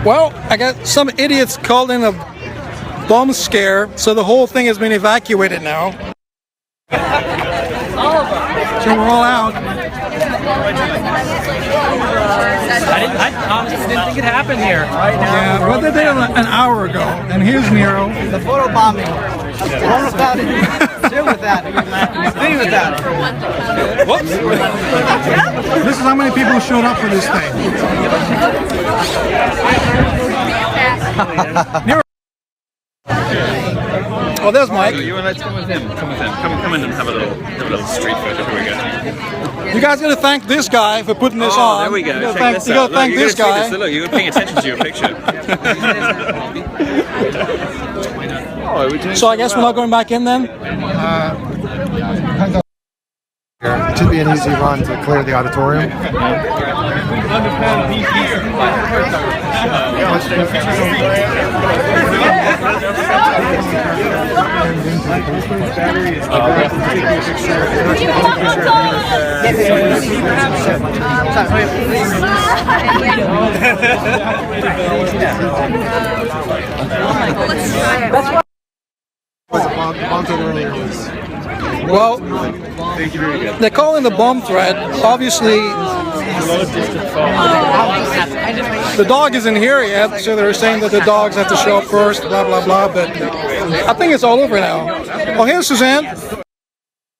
Well, I got some idiots called in a bomb scare, so the whole thing has been evacuated now. So we're all out. I honestly didn't think it happened here. Yeah, well, they did it an hour ago, and here's Nero. The photo bombing. One without it. Two without it. Three without it. Whoops! This is how many people showed up for this thing. Nero. Oh, there's Mike. You and let's come with him. Come with him. Come in and have a little street photo. Here we go. You guys gotta thank this guy for putting this on. There we go. You gotta thank this guy. Look, you were paying attention to your picture. So I guess we're not going back in then? It should be an easy run to clear the auditorium. Well, they're calling the bomb threat. Obviously, the dog isn't here yet, so they're saying that the dogs have to show up first, blah, blah, blah, but I think it's all over now. Oh, here's Suzanne.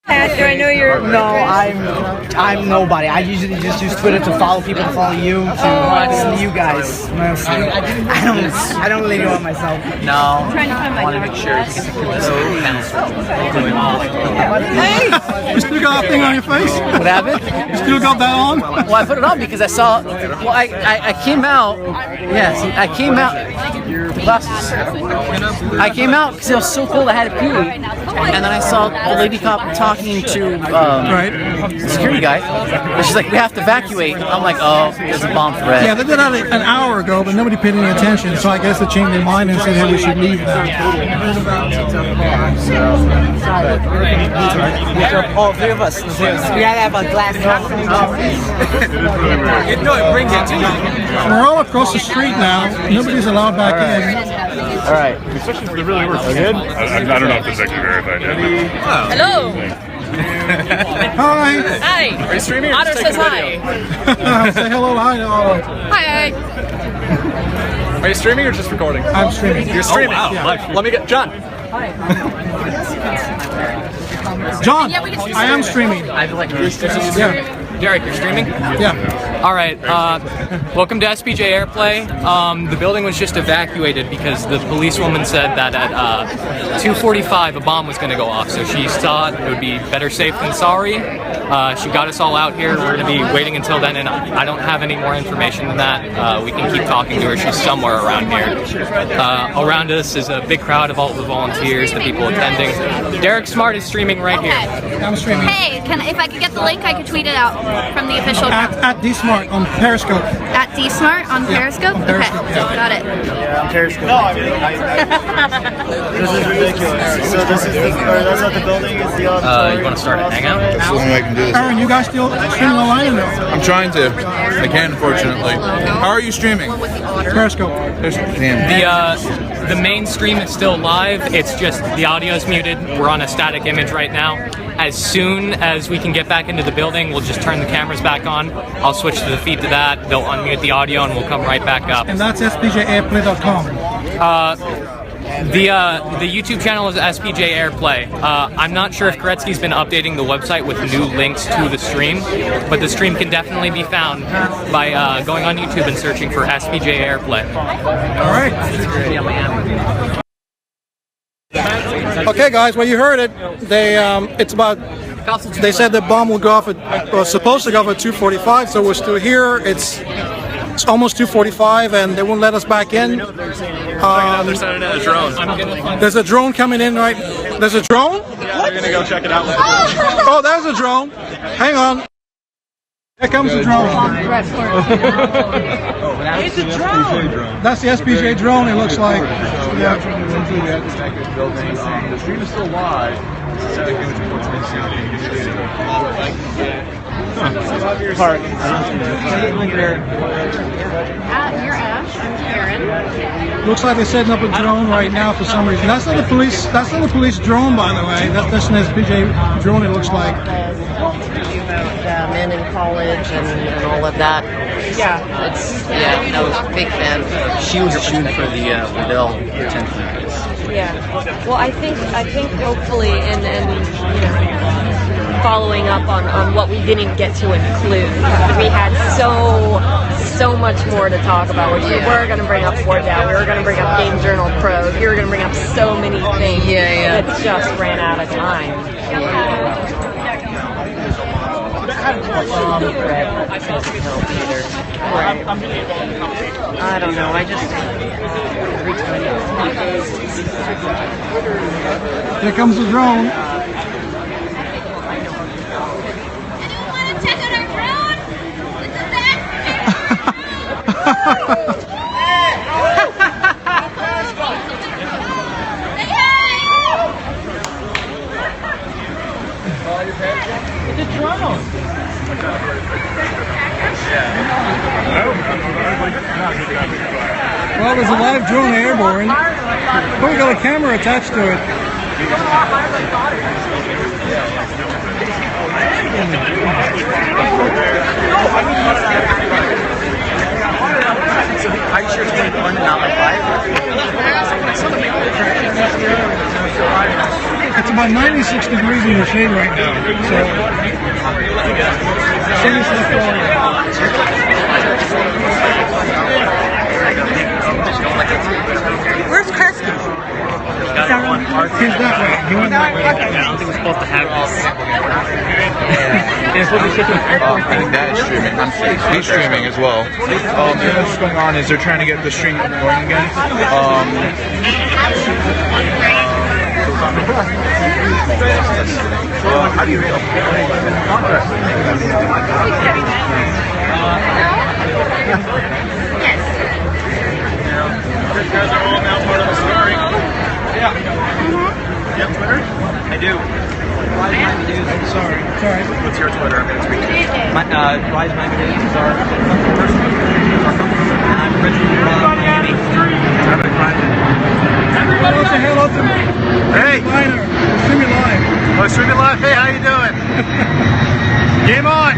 Do I know you're? No, I'm nobody. I usually just use Twitter to follow people, to follow you, to listen to you guys. I don't really know it myself. No. I'm trying to find my dog. Hey! You still got that thing on your face? What happened? You still got that on? Well, I put it on because I saw. Well, I came out. Yes, I came out. The glasses. I came out because it was so cold I had to pee, and then I saw the lady cop talking to the security guy. And she's like, "We have to evacuate." I'm like, "Oh, there's a bomb threat." Yeah, they did that an hour ago, but nobody paid any attention, so I guess they changed their mind and said, hey, we should leave now. All three of us. We gotta have a glass. No, it brings it to you. We're all across the street now. Nobody's allowed back in. All right. Especially for the really works. Good? I don't know if this is actually verified yet. Hello. Hi. Hi. Are you streaming? Otter says hi. Say hello, hi. Hi. Are you streaming or just recording? I'm streaming. You're streaming? Oh, wow. Yeah. Let me get John. John, Yeah, we can I am streaming. Yeah. Derek, you're streaming? Yeah. All right. Welcome to SPJ Airplay. The building was just evacuated because the policewoman said that at 2:45 a bomb was going to go off. So she thought it would be better safe than sorry. She got us all out here. We're going to be waiting until then, and I don't have any more information than that. We can keep talking to her. She's somewhere around here. Around us is a big crowd of all the volunteers, the people attending. Derek Smart is streaming right here. I'm streaming. Hey, if I could get the link, I could tweet it out from the official account. At DSmart on Periscope. At DSmart on Periscope? on Periscope, Okay, yeah. got it. Periscope. This is ridiculous. So this is that's not the building. It's the You want to start a hangout? That's the only way I can do this. Aaron, you guys still streaming online or no? I'm trying to. I can't, unfortunately. How are you streaming? Periscope. Damn. The main stream is still live. It's just the audio is muted. We're on a static image right now. As soon as we can get back into the building, we'll just turn the cameras back on. I'll switch to the feed to that. They'll unmute the audio and we'll come right back up. And that's SPJAirplay.com. The YouTube channel is SPJ Airplay. I'm not sure if Koretsky's been updating the website with new links to the stream, but the stream can definitely be found by going on YouTube and searching for SPJ Airplay. All right. Okay, guys. Well, you heard it. They said the bomb will go off was supposed to go off at 2:45, so we're still here. It's almost 2:45, and they won't let us back in. They're sending in a drone. There's a drone coming in right. There's a drone? Yeah, they're gonna go check it out. Oh, there's a drone. Hang on. Here comes the drone. It's a drone. That's the SPJ drone, it looks like. Yeah. The stream is still live. You're Ash. I'm Karen. Looks like they're setting up a drone right now for some reason. That's not the police. That's not the police drone, by the way. That's an SPJ drone. It looks like. Men in college and all of that. Yeah. I was a big fan. She was shooting for the bill. Yeah. Well, I think hopefully and following up on what we didn't get to include. We had so much more to talk about. We were going to bring up 4DAO. We were going to bring up Game Journal Pros. We were going to bring up so many things. Yeah. It just ran out of time. I don't know. I just Here comes the drone. Anyone want to check out our drone? It's a bad It's a drone. Well, there's a live drone airborne. Oh, we got a camera attached to it. Are you sure it's going to fun and not like live? It's about 96 degrees in the shade right now. So, Where's Kirsten? he's that way. He went that way. I don't think we're supposed to have this. I think that is streaming. He's streaming as well. What's going on is they're trying to get the stream going again. How do you feel? These guys are all now part of the story. Yeah. You have Twitter? I do. Sorry. What's your Twitter? It's Rise My Games is our first and I'm originally from Miami. Hello, say hello to me. Hey! Miner. We're streaming live. Oh, streaming live. Hey, how you doing? Game on!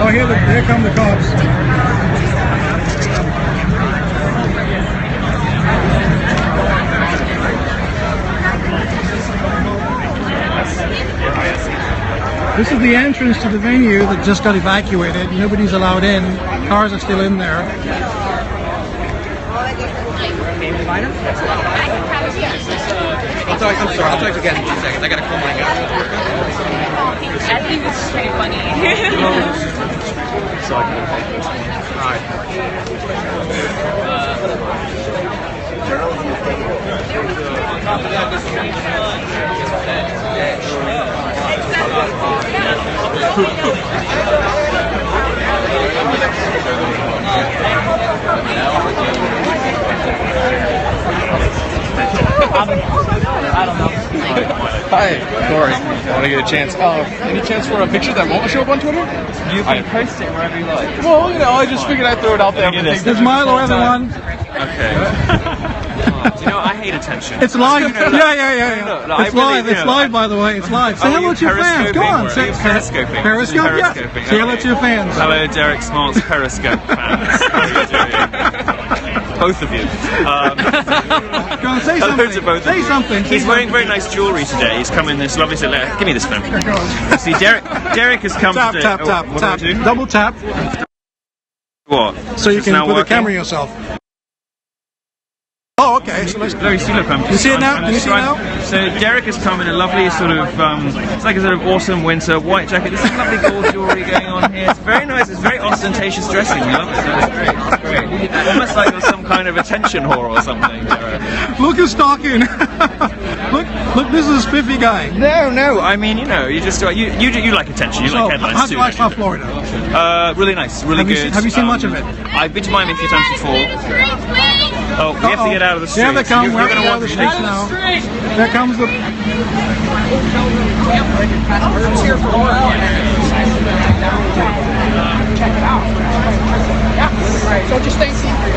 Oh, here come the cops. This is the entrance to the venue that just got evacuated. Nobody's allowed in. Cars are still in there. I'm sorry, I'll talk to you again in 2 seconds. I gotta call my guy. I think this is pretty funny. I don't know. Hi, Corey. I want to get a chance. Any chance for a picture that won't show up on Twitter? You can post it wherever you like. Well, I just figured I'd throw it out there. There's Milo, everyone. Okay. I hate attention. It's live. Yeah. No, It's live. It's live, by the way. It's live. Say hello to your fans. Go on. Say Periscoping. Periscope. Yeah. Say hello to your fans. Hello, Derek Smart's Periscope fans. How are you doing? Both of you. Go on, say Hello something. to both of Say you. something. He's wearing very nice jewellery today. He's come in this lovely. Give me this pen. See, Derek has come Tap, today. tap, tap, What do I tap. do? Double tap. What? So you It's can now put the working? camera yourself. Oh, okay. So let's. Very similar film. You see it now? Can you see it now? So Derek has come in a lovely sort of, it's like a sort of autumn winter white jacket. There's some lovely gold jewelry going on here. It's very nice. It's very ostentatious dressing. I love it. It's great. It's great. Almost like you're some kind of attention whore or something, Derek. Look who's talking. look, this is a spiffy guy. No. I mean, you know, you just you like attention. You like headlines how do too. you like South Florida? Really nice. Really good. Have you seen much of it? I've been to Miami a few times before. Oh, we have to get out of the street. Yeah, they come. We're going to out want of the to streets now. There comes the. Check it out. Yeah. So just thank you for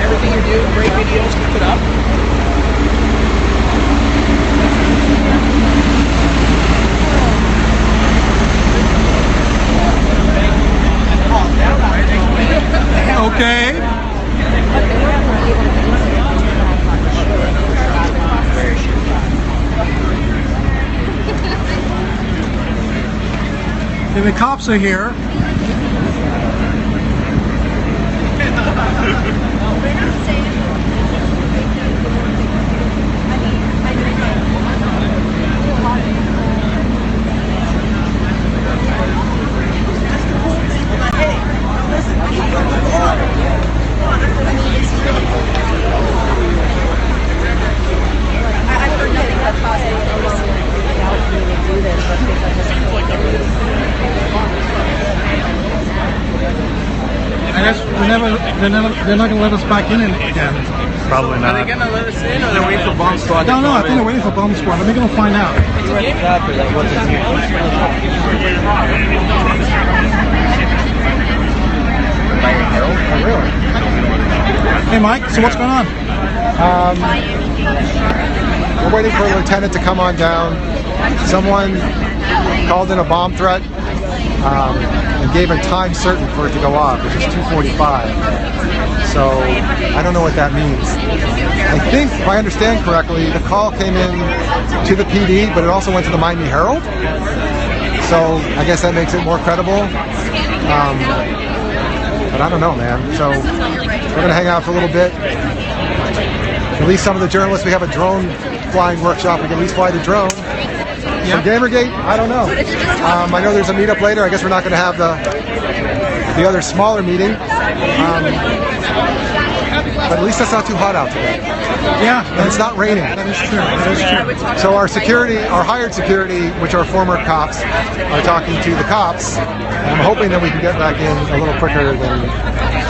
everything you do. Great videos. Keep it up. Okay. And the cops are here. I guess they're not going to let us back in again. Probably not. Are they going to let us in, or they're waiting for bomb squad? No, I think they're waiting for bomb squad. Let me go find out. Hey, Mike. So what's going on? We're waiting for a lieutenant to come on down. Someone called in a bomb threat and gave a time certain for it to go off, which is 2:45. So I don't know what that means. I think, if I understand correctly, the call came in to the PD, but it also went to the Miami Herald. So I guess that makes it more credible. But I don't know, man. So we're going to hang out for a little bit. At least some of the journalists, we have a drone flying workshop. We can at least fly the drone. From GamerGate, I don't know. I know there's a meetup later. I guess we're not going to have the other smaller meeting. But at least it's not too hot out today. Yeah, and it's not raining. That is true. That is true. So our security, our hired security, which are former cops, are talking to the cops. And I'm hoping that we can get back in a little quicker than.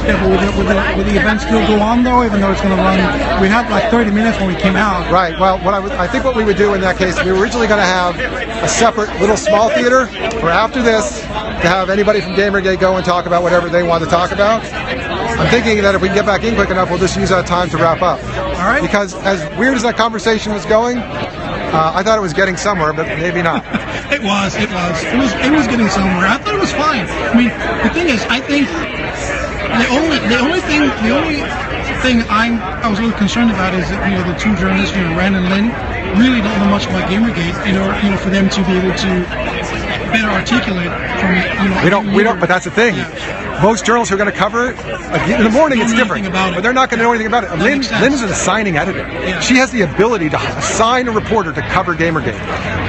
Yeah, but will the event still go on though, even though it's going to run? We had like 30 minutes when we came out. Right. Well, I think what we would do in that case, we were originally going to have a separate little small theater for after this to have anybody from GamerGate go and talk about whatever they want to talk about. I'm thinking that if we can get back in quick enough, we'll just use that time to wrap up. All right. Because as weird as that conversation was going, I thought it was getting somewhere, but maybe not. It was getting somewhere. I thought it was fine. I mean, the thing is, I think the only thing I was a little concerned about is that the two journalists, Ren and Lynn, really don't know much about GamerGate. For them to be able to better articulate from we don't. But that's the thing. Yeah. Most journalists who are going to cover it, in the morning it's different, but they're not going to know anything about it. Lynn is an assigning editor. Yeah. She has the ability to assign a reporter to cover GamerGate,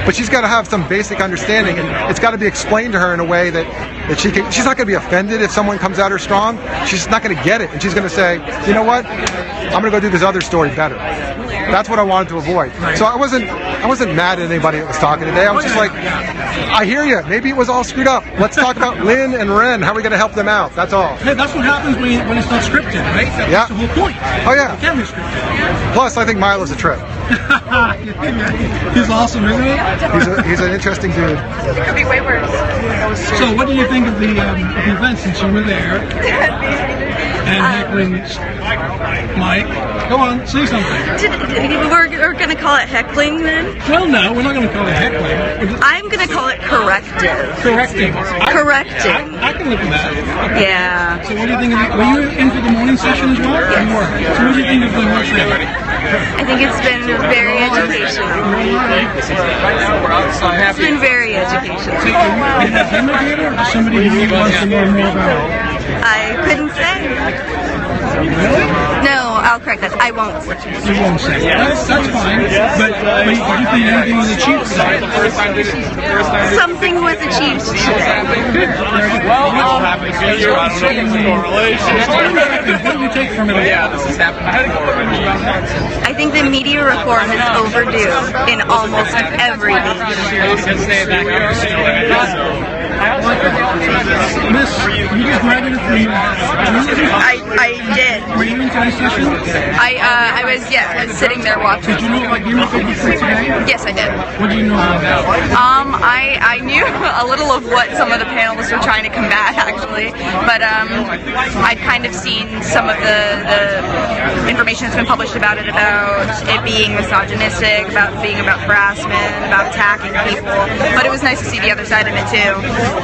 but she's got to have some basic understanding, and it's got to be explained to her in a way that she can. She's not going to be offended if someone comes at her strong. She's not going to get it, and she's going to say, you know what, I'm going to go do this other story better. That's what I wanted to avoid. So I wasn't mad at anybody that was talking today. I was just like, I hear you. Maybe it was all screwed up. Let's talk about Lynn and Ren. How are we going to help them out? That's all. Hey, that's what happens when it's not scripted, right? That's the whole point. Oh yeah. It can be scripted. Plus, I think Milo's a trip. He's awesome, isn't he? He's an interesting dude. It could be way worse. So, what do you think of the event since you were there? And heckling, Mike, go on, say something. We're going to call it heckling then? Well, no, we're not going to call it heckling. I'm going to call it corrective. Correcting. Correcting. I can live with that. Yeah. So what do you think of it? Were you in for the morning session as well? Yes. You were. So what do you think of the workshop? I think it's been very educational. It's been very educational. So are you a GamerGater or just somebody who wants to know more about it? I couldn't say. Really? No, I'll correct that. I won't. You won't say. That's fine. But do you think anything was achieved today? Something was achieved today. What do you take from it all? I think the media reform is overdue in almost every niche. Miss, you just graduated from I did. Were you in today's session? I was sitting there watching. Did you know about GamerGate before today? Yes, I did. What do you know about that? I knew a little of what some of the panelists were trying to combat, actually, but I'd kind of seen some of the information that's been published about it being misogynistic, about harassment, about attacking people. But it was nice to see the other side of it too,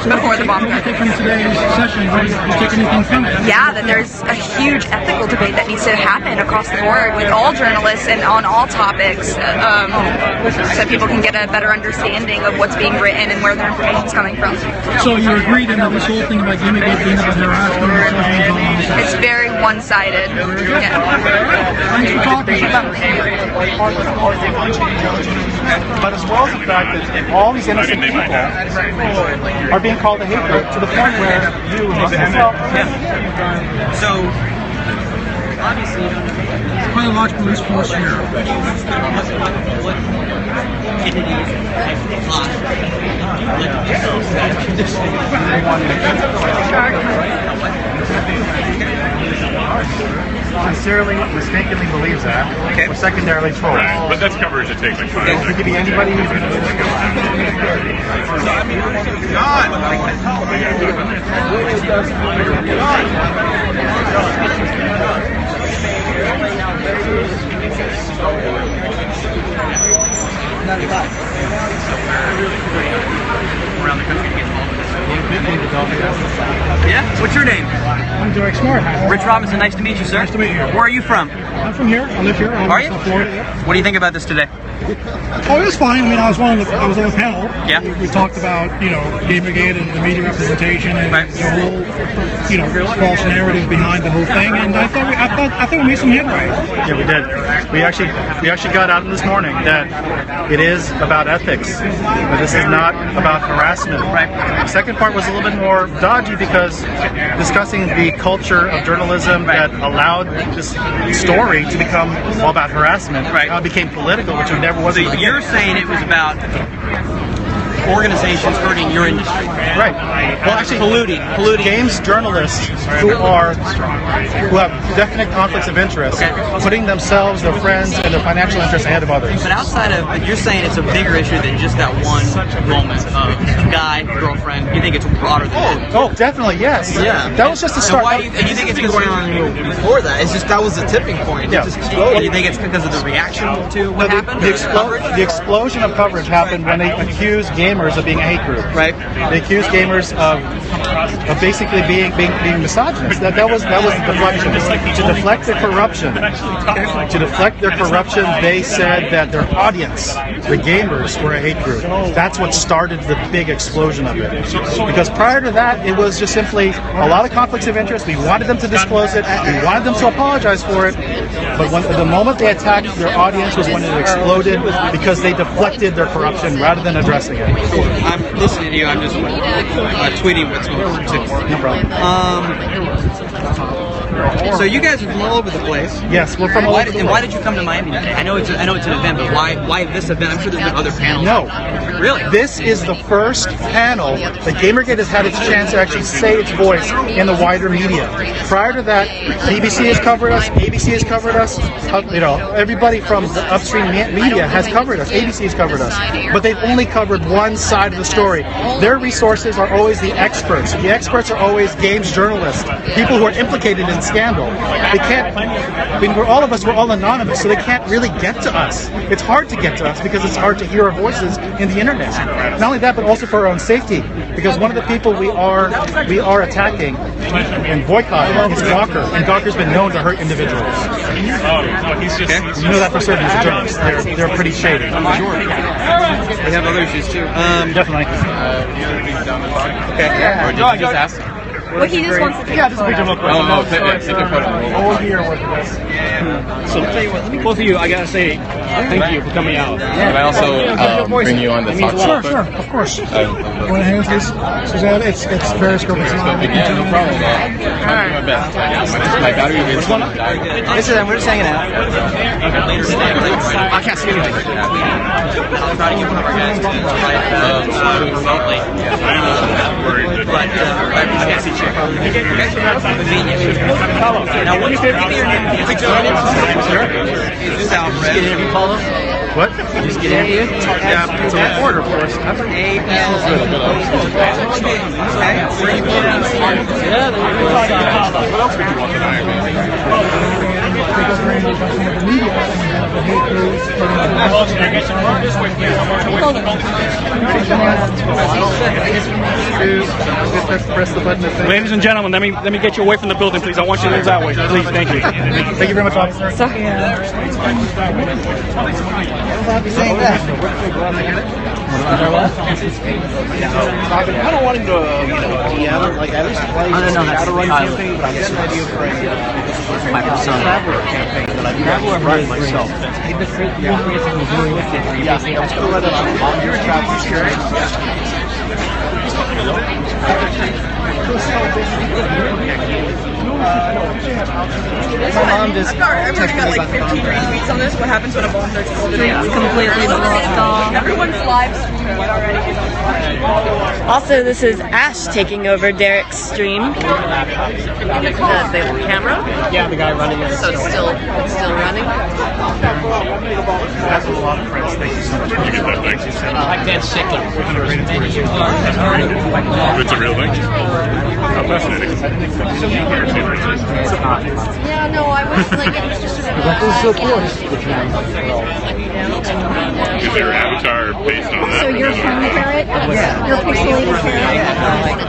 before the bomb got. From today's session, did you take anything from it? Yeah, that there's a huge ethical debate that needs to happen across the board with all journalists and on all topics, so people can get a better understanding of what's being written and where their information's coming from. So you agree then that this whole thing about GamerGate being about harassment and misogyny? It's very one-sided. Yeah. Thanks for talking. But as well as the fact that all these innocent people are being called a hate group to the point where you yourself. So, obviously, It's quite a large police force here. Sincerely, mistakenly believes that, or secondarily trolls. Right, but that's coverage that takes like 5 seconds. It could be anybody who's going to around the country to get involved with this. Yeah? What's your name? I'm Derek Smart. Rich Robinson, nice to meet you, sir. Nice to meet you. Where are you from? I'm from here. I live here. Are you? Florida. Yeah. What do you think about this today? Oh, it was fine. I mean, I was on the panel. Yeah. We talked about, GamerGate and the media representation and the whole, false narrative behind the whole thing. And I thought we made some headway. Yeah, we did. We actually got out this morning that it is about ethics, but this is not about harassment. Right. The second part was a little bit more dodgy because discussing the culture of journalism that allowed this story to become all about harassment. Right. Now it became political, which it never was. So you're saying it was about organizations hurting your industry. Right. Well, actually, polluting games journalists who have definite conflicts of interest, putting themselves, their friends, and their financial interests ahead of others. But outside of, you're saying it's a bigger issue than just that one moment of guy, girlfriend. You think it's broader than that? Oh, definitely, yes. Yeah. That was just the start. And you think it's going on before that? It's just that was the tipping point. Yeah. It just exploded. You think it's because of the reaction to what happened? The explosion of coverage happened when they accused gamers of being a hate group. Right. They accused gamers of basically being misogynist. That was the deflection. To deflect the corruption. To deflect their corruption, they said that their audience, the gamers, were a hate group. That's what started the big explosion of it. Because prior to that, it was just simply a lot of conflicts of interest. We wanted them to disclose it. We wanted them to apologize for it. But the moment they attacked their audience was when it exploded because they deflected their corruption rather than addressing it. I'm listening to you. I'm just tweeting what's going on too. No problem. So you guys are from all over the place. Yes, we're from all over the place. And why did you come to Miami today? I know it's an event, but why this event? I'm sure there's been other panels. No. Really? This is the first panel that GamerGate has had its chance to actually say its voice in the wider media. Prior to that, BBC has covered us, ABC has covered us, everybody from the upstream media has covered us, ABC has covered us. But they've only covered one side of the story. Their resources are always the experts. The experts are always games journalists, people who are implicated in scandal. They can't, we're all anonymous, so they can't really get to us. It's hard to get to us because it's hard to hear our voices in the internet. Not only that, but also for our own safety, because one of the people we are attacking and boycotting is Gawker, and Gawker's been known to hurt individuals. You know that for certain as a journalist. They're pretty shady. They have other issues too. Definitely. Okay. Or did you just ask? Well, he just wants to take Yeah, just a picture real quick. Oh, take a photo. Whole year worth of this. So, both of you, I gotta say thank you for coming out. Can I also bring you on the talk show? Sure, of course. Want to hang with this? Suzanne, it's Periscope. Yeah, no problem. I'm doing my best. My battery is going to die. This is them. We're just hanging out. I can't see anything. Now, what is your name? What? Just get interview? Yeah, it's an order, of course. Press the button. Ladies and gentlemen, let me get you away from the building, please. I want you to move that way, please. Thank you. Thank you very much, officer. Sorry. I don't want him to, DM, like at least play I don't know how to run run campaign, but I'm getting an idea for a My persona. traveler campaign that I've never run myself. Yeah, I'm just going to let it on your travel insurance. My mom just I've already got like 15 retweets on this. What happens when a bomb starts holding it? It's completely blocked off. Everyone's live streaming it already. Also, this is Ash taking over Derek's stream. The camera? Yeah, the guy running it. So it's still running? That's a lot of friends. Thank you so much. You get that thing? Like Dan Sickler. It's a real thing? How fascinating. Yeah, no, I was like, it was just Is there an avatar based on that? So you're from the parrot? Yeah. You're pixelated parrot?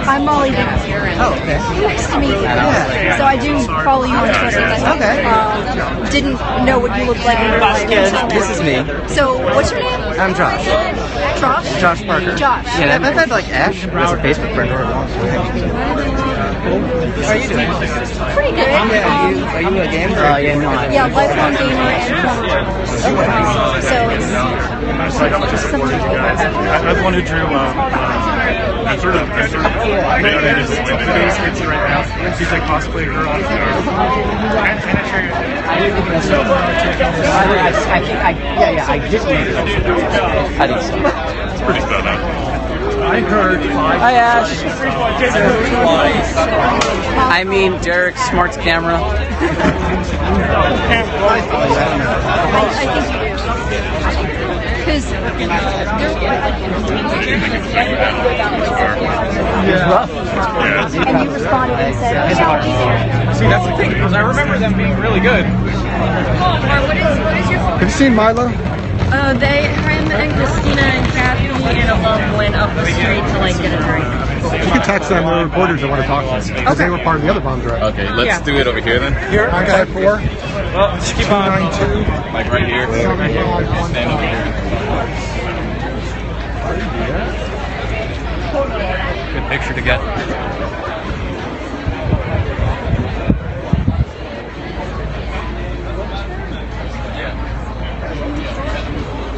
I'm Molly Dance. Oh, okay. Nice to meet you. Yeah. So I do follow you on Twitter. Okay. Didn't know what you looked like in real life. This is me. So what's your name? I'm Josh. Josh? Josh Parker. Josh. Yeah, I've had like Ash as a Facebook friend. How are you doing? Pretty good. Yeah, are you a gamer? Yeah, no. Yeah, lifelong gamer and former. So it's something. I'm the one who drew. I'm sort of made this kids right now. She's like cosplay girl. I did. I think so. It's pretty spelled out. I heard. Hi, Ash. I mean, Derek Smart's camera. I think you do. Because and you responded and said, yeah. See, that's the thing, because I remember them being really good. What is your Have you seen Milo? Him and Christina and Kathy and alum went up the street to like get a drink. You can text them, the reporters that want to talk to us. Because they were part of the other bomb drive. Okay, let's do it over here then. Here? Okay, 4. Well, just keep on. 292. Like right here. Stand over here. Good picture to get.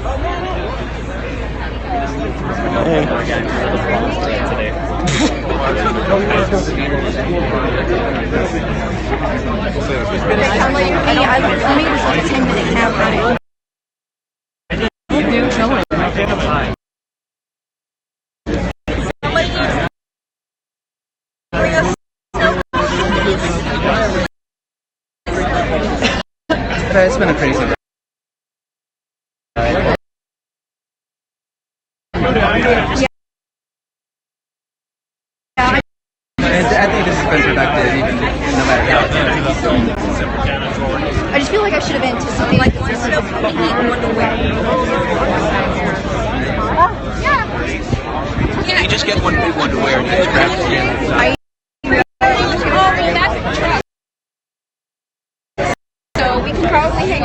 I'll let me just like a 10-minute cab ride. It's been a crazy day. I think this has been productive, even no matter how. I just feel like I should have anticipated. Like, there's no point in one to wear. You just get one big one to wear and you just grab it. So we can probably hang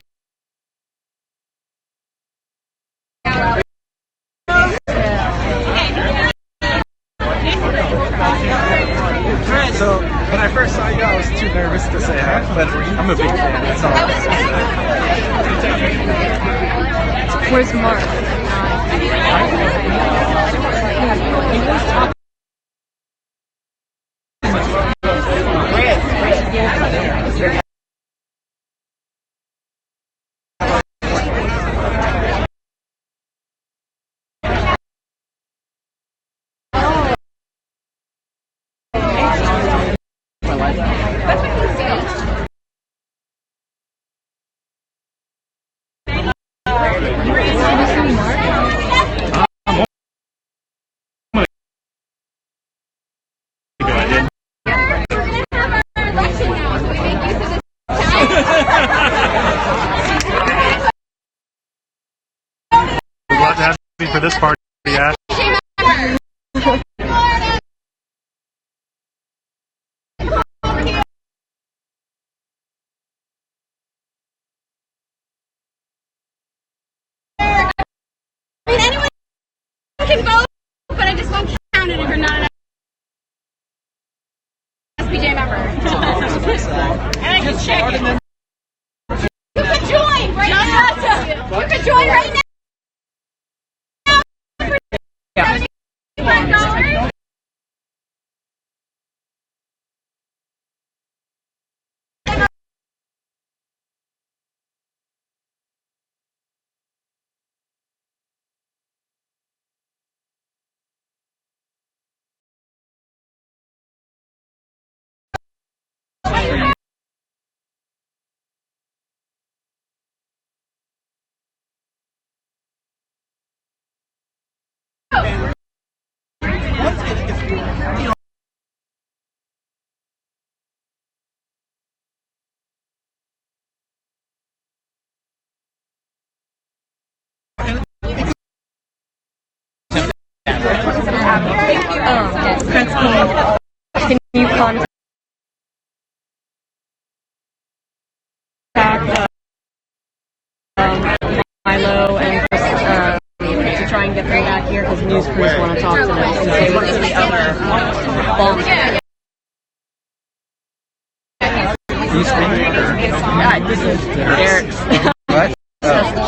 So first saw you, I was too nervous to say hi, but I'm a big fan. That's all. Where's Mark? Glad to have you for this party, Ash. Anyone can vote, but I just won't count it if you're not an SPJ member. And I can check it. You can join right now. You can join right now. That's cool. Can you contact Milo and to try and get them back here because news crews want to talk to them and say what's the other bomb. This is Derek's. What?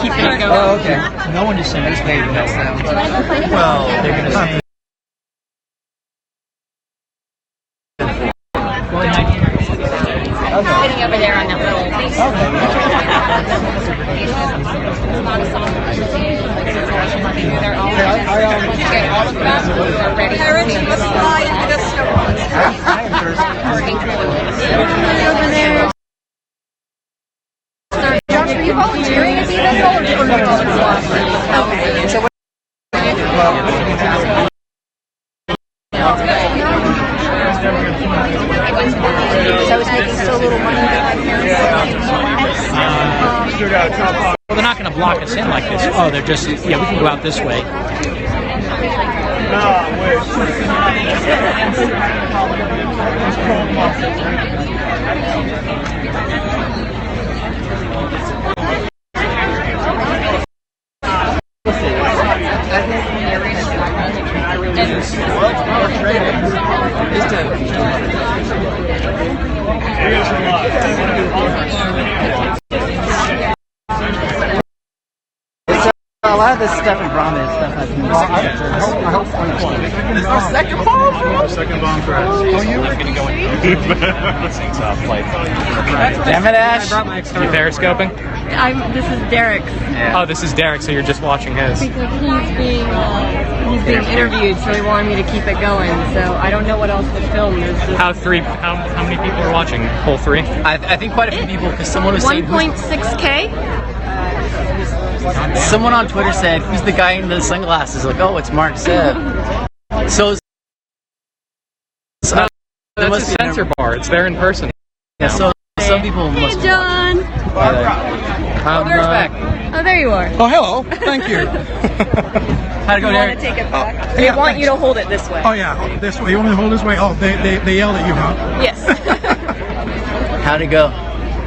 Keep it going. Oh, okay. No one just sent this baby that sound. Well, they're going to say. Sitting over there on that little all of them are ready to Josh, are you volunteering to be this or okay. So I was making so little money with my parents. Well, they're not going to block us in like this. Oh, they're just, yeah, we can go out this way. A lot of this stuff in Brahma is stuff I've been I hope second bomb for us. Oh, you were going to go in. Damn it, Ash. You periscoping? This is Derek's. Oh, this is Derek, so you're just watching his. Because he's being interviewed, so he wanted me to keep it going. So I don't know what else to film. How many people are watching? Whole 3? I think quite a few people, because someone was saying 1.6K. Someone on Twitter said, "Who's the guy in the sunglasses?" Like, oh, it's Mark Seb. So that's a censor bar. It's there in person. Yeah. So some people must. Hey, John. There's back. Oh, there you are. Oh, hello. Thank you. How'd it go, You want to take it back? They want you to hold it this way. Oh, yeah. This way. You want me to hold this way? Oh, they yelled at you, huh? Yes. How'd it go?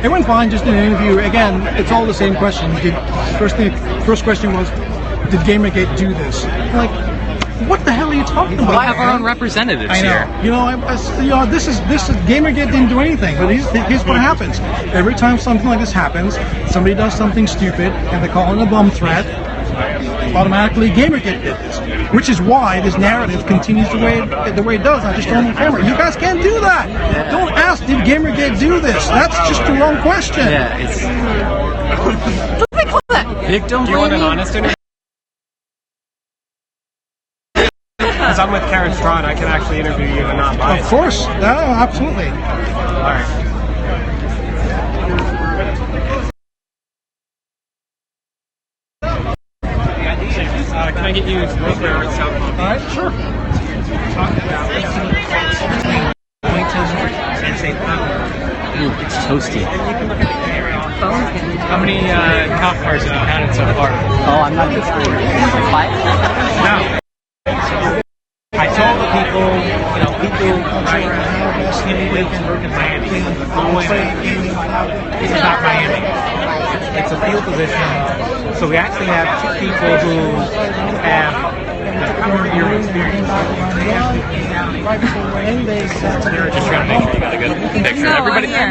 It went fine, just an interview. Again, it's all the same question. First question was, did GamerGate do this? Like, what the hell are you talking about? We'll have our own representatives I know. here. You know, this is GamerGate didn't do anything, but here's what happens. Every time something like this happens, somebody does something stupid and they call it a bomb threat. Automatically, GamerGate did this, which is why this narrative continues the way it does. I just told on camera, you guys can't do that. Don't ask, did GamerGate do this? That's just the wrong question. Yeah, it's. Victim Do you want an honest interview? Because I'm with Karen Strawn, I can actually interview you and not bias. Of course, no, absolutely. All right. Can I get you cell phone? All right, sure. Ooh, it's toasty. How many cop cars have you had it so far? Oh, I'm not just sure. 5? No. I told the people, people live and work in Miami. It's not Miami. It's a field position. So we actually have 2 people who have 4-year experience. They're just trying to make sure you got a good picture.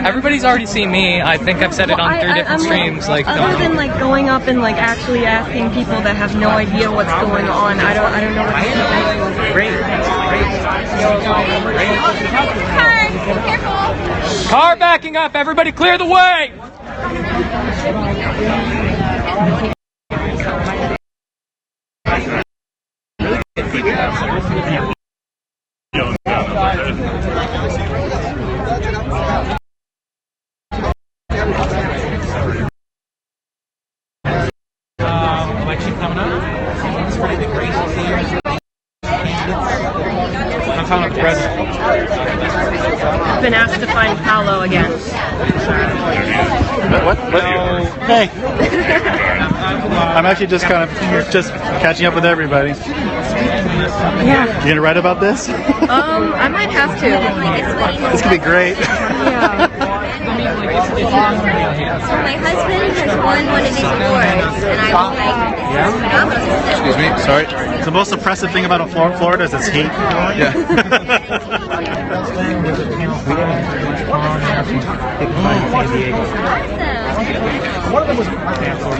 Everybody's already seen me. I think I've said it on 3 different streams. Other than going up and actually asking people that have no idea what's going on, I don't know what to do. Great. Car backing up. Everybody clear the way. Election coming up. It's pretty great to see you. I'm talking about the president. I've been asked to find Paolo again. What? Hey. I'm actually just kind of catching up with everybody. Yeah. You gonna write about this? I might have to. This could be great. Yeah. My husband has won one of these awards, and I was like, Excuse me, sorry. The most impressive thing about Florida is its heat. Yeah.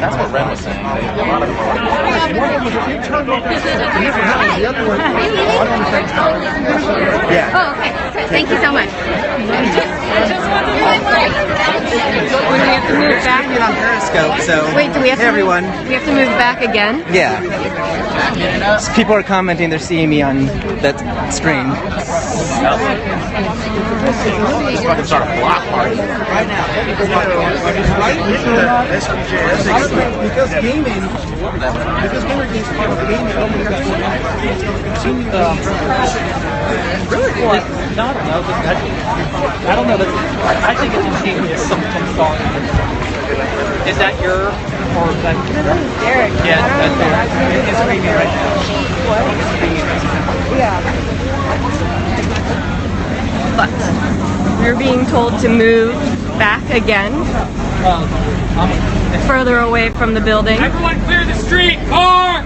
That's what Ren was saying. Yeah. Oh, okay. Thank you so much. When we have to move back on Periscope, so wait, do we have to everyone. We have to move back again? Yeah. People are commenting they're seeing me on that screen. Let's fucking start a block party. Right now. Because gaming, because GamerGate is part of gaming, it's going to continue to Really? No, I don't know. I think it's ingenious. Some song. Is that your or that? Derek. Yeah, that's Derek. It's screaming right now. What? Yeah. But we're being told to move back again, further away from the building. Everyone clear the street. Car.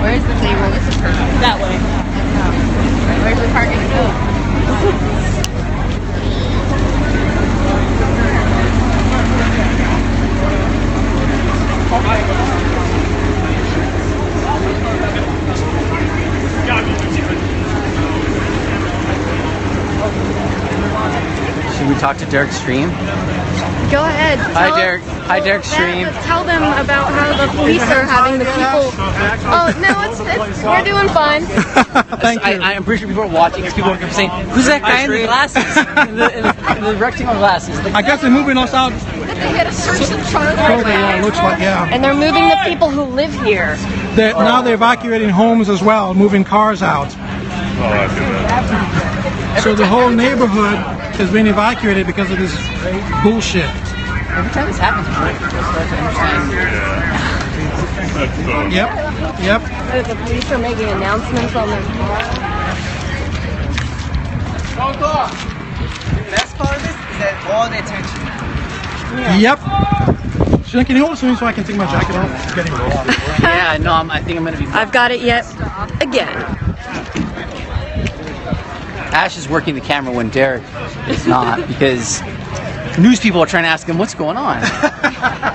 Where's the table? This is perfect. That way. Where's the parking? Should we talk to Derek's stream? Go ahead. Hi, Derek. Hi, Derek stream. Tell them about how the police are having the people. Oh no, it's we're doing fine. Thank you. I'm pretty sure people are watching because people are saying, "Who's that guy in the glasses? in the rectangle glasses?" I guess they're moving us out. They get a search and charge. Yeah, it looks like, yeah. And they're moving the people who live here. Now they're evacuating homes as well, moving cars out. So the whole neighborhood has been evacuated because of this bullshit. Every time this happens, people start to understand. Yep. The police are making announcements on their car. The best part of this is that all the attention. Yep. Suzanne, can you hold it to me so I can take my jacket off? It's getting warm. Yeah, no, I think I'm gonna be. I've got it yet again. Ash is working the camera when Derek is not because news people are trying to ask him what's going on.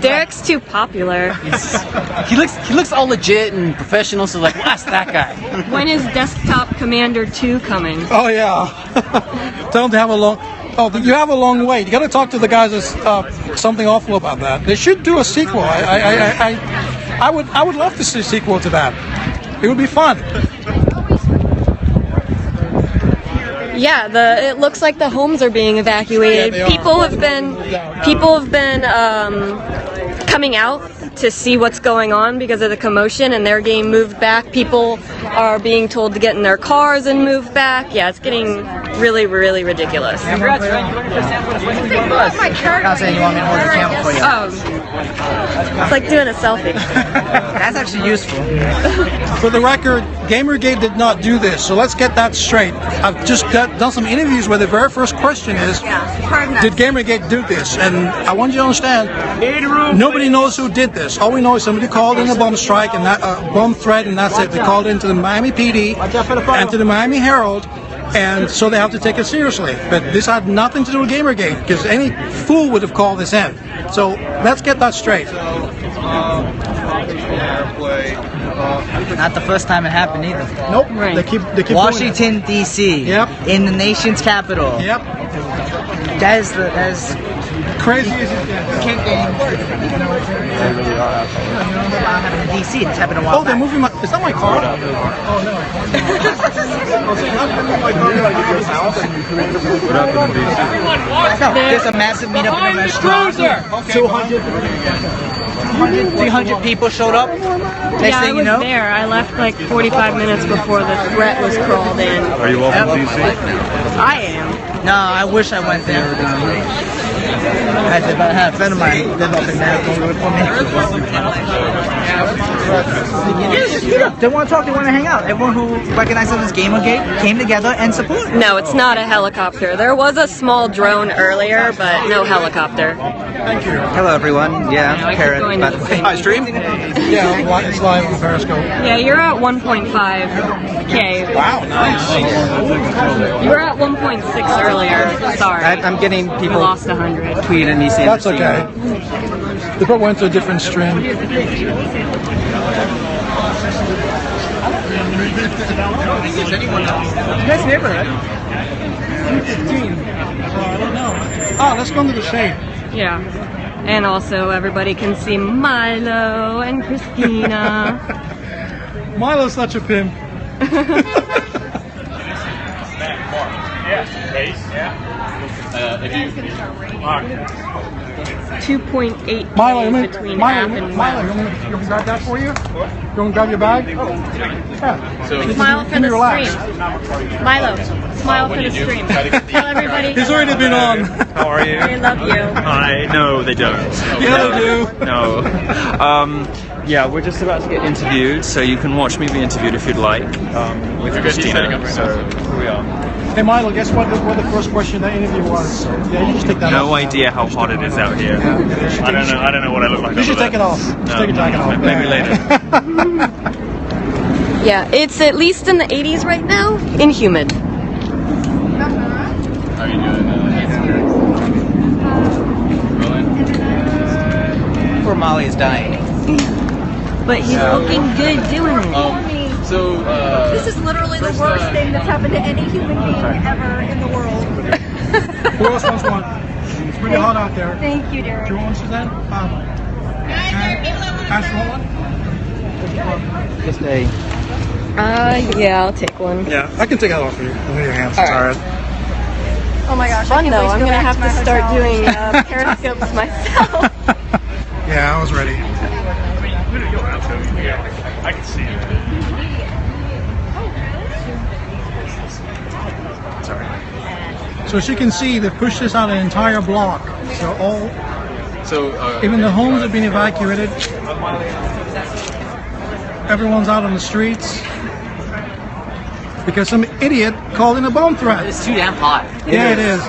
Derek's too popular. He looks all legit and professional, so like, well, ask that guy. When is Desktop Commander 2 coming? Oh yeah. Tell them to have a long. Oh, you have a long wait. You got to talk to the guys. That's something awful about that. They should do a sequel. I would love to see a sequel to that. It would be fun. Yeah, it looks like the homes are being evacuated. Yeah, people have been coming out to see what's going on because of the commotion, and they're getting moved back. People are being told to get in their cars and move back. Yeah, it's getting really, really ridiculous. Congrats, man. Not saying you want me to hold the camera for you. It's like doing a selfie. That's actually useful. For the record, GamerGate did not do this, so let's get that straight. I've just done some interviews where the very first question is, did GamerGate do this? And I want you to understand, nobody knows who did this. All we know is somebody called in a bomb strike and that bomb threat, and that's it. They called into the Miami PD and to the Miami Herald, and so they have to take it seriously. But this had nothing to do with GamerGate, because any fool would have called this in. So let's get that straight. Not the first time it happened either. Nope. Right. They keep Washington D.C. Yep. In the nation's capital. Yep. That is Crazy as it can't get in D.C. It's happened a while Oh, they're back. moving my. Is that my car? Oh no. No, there's a massive meetup in a restaurant. 300 people showed up. Next thing you know, there. I left like 45 minutes before the threat was crawled in. Are you welcome to DC? I am. no, I wish I went there. I had a friend of mine live up in there. They want to talk, they want to hang out. Everyone who recognizes them as GamerGate came together and supported. No, it's not a helicopter. There was a small drone earlier, but no helicopter. Thank you. Hello, everyone. Yeah, Karen. Hi, stream? Yeah, it's live on Periscope. Yeah, you're at 1.5K. Wow, nice. You were at 1.6 earlier. Sorry. I'm getting You people lost 100. tweeting me saying That's okay. They probably went to a different stream. Nice neighborhood. Oh, let's go into the shade. Yeah. And also everybody can see Milo and Christina. Milo's such a pimp. 2.8 Milo, between Milo, app and you want me to grab that for you? You want to grab your bag? Yeah. Smile for Can the you relax? stream. Milo, smile for the stream. Tell everybody. He's already been on. How are you? They love you. No, they don't. Yeah, they do. No. Yeah, we're just about to get interviewed, so you can watch me be interviewed if you'd like with Christina. So here we are. Hey Milo, guess what the first question of that interview was? Yeah, you just take that off. No idea how hot it is out here. I don't know what I look like. You should take it off. Just take your jacket off. Maybe later. Yeah, it's at least in the 80s right now, and humid. How are you doing? Poor Molly is dying. But he's looking good doing it. This is literally the worst thing that's happened to any human being ever in the world. Who else wants one? It's pretty hot out there. Thank you, Derek. Do you want one, Suzanne? Ash, want one? Just a. Yeah, I'll take one. Yeah, I can take that off for you. Look at your hands. All right. Oh my gosh. Fun though. I'm gonna have to start hotel. doing periscopes myself. Yeah, I was ready. I can see it. So as you can see, they pushed this out an entire block. So even the homes have been evacuated. Everyone's out on the streets. because some idiot called in a bomb threat. It's too damn hot. Yeah, it is.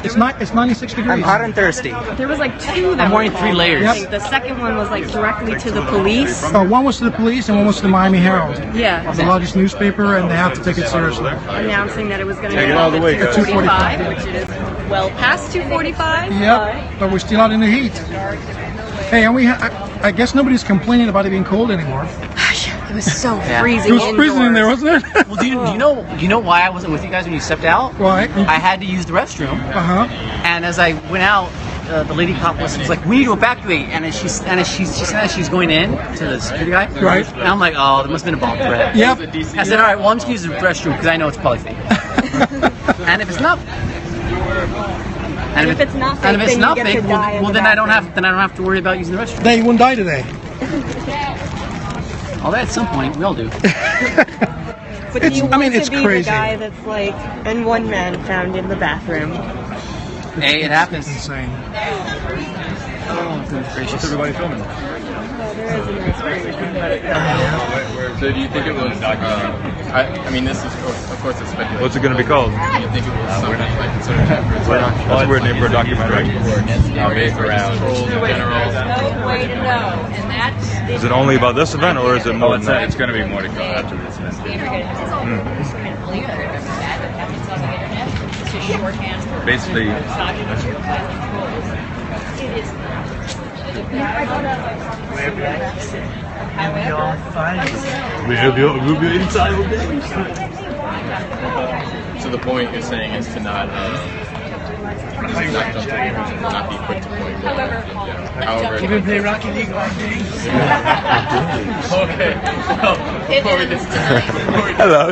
It's 96 degrees. I'm hot and thirsty. There was like two that I'm wearing were 3 layers. I think the second one was like directly to the police. One was to the police and one was to the Miami Herald. Yeah. The largest newspaper, and they have to take it seriously. Announcing that it was going to Take go it all off the way, at guys. 2:45, which it is well past 2:45. Yep, but we're still out in the heat. Hey, and I guess nobody's complaining about it being cold anymore. It was so freezing. It was freezing in there, wasn't it? Well, do you know why I wasn't with you guys when you stepped out? Why? I had to use the restroom. And as I went out, the lady cop was like, "We need to evacuate." And as she said as she's going in to the security guy. Right. And I'm like, "Oh, there must have been a bomb threat." Yep. I said, "All right, well, I'm just gonna use the restroom because I know it's probably fake." And if it's not. And if it's not fake, and if it's then not you get fake, to die in well the then I don't have to worry about using the restroom. Then you wouldn't die today. Although at some point we all do. But It's- you I want mean, to it's be crazy. the guy that's like, and one man found in the bathroom. Hey, it happens. It's insane. Oh, goodness gracious. What's everybody filming? So do you think it was, I mean, this is, of course, it's speculation. What's it going to be called? Do you think it was something like considered That's a weird name for a documentary. based around trolls in general? No way to know, and that's Is it only about this event, or is it more than that? It's going to be more to come after this event. it's just shorthand for Basically, we have your inside. So the point you're saying is to not jump to gamers and not be quick to point. However, Even play Rocket League all day. Okay. Hello.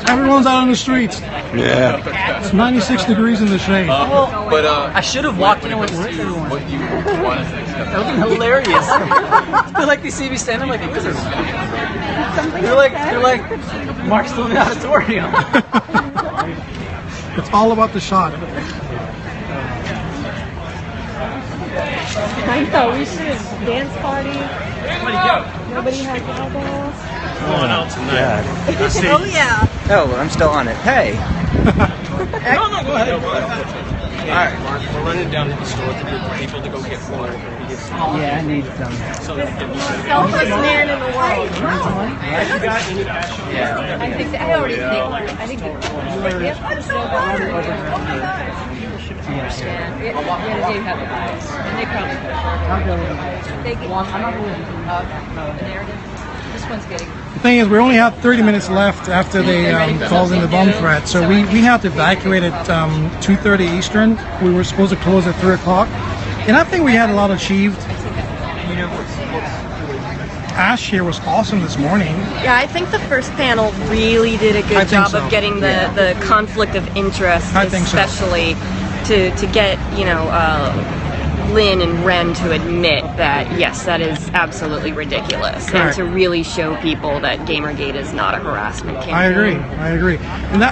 Everyone's out on the streets. Yeah. It's 96 degrees in the shade. But I should have walked in and went, "Where's everyone?" what you want to say? That would have been hilarious. I feel like they see me standing like a wizard. They're like Mark's still in the auditorium. It's all about the shot. I know, we should have dance party. Nobody has eyeballs. Oh yeah. Oh, I'm still on it. Hey. No, go ahead. Alright. We're running down to the store to get people to go get more. Yeah, I need some. Selfless man in the world. Yeah. I think I already think. I think it's so bad. Yeah, they do have a bias, and they probably they want the narrative. This one's getting. The thing is, we only have 30 minutes left after they called in the bomb threat, so we had to evacuate at 2:30 Eastern. We were supposed to close at 3 o'clock, and I think we had a lot achieved. Ash here was awesome this morning. Yeah, I think the first panel really did a I good think job so. of getting the conflict of interest, I think so. especially to get, Lynn and Ren to admit that, yes, that is absolutely ridiculous. Correct. And to really show people that GamerGate is not a harassment campaign. I agree. And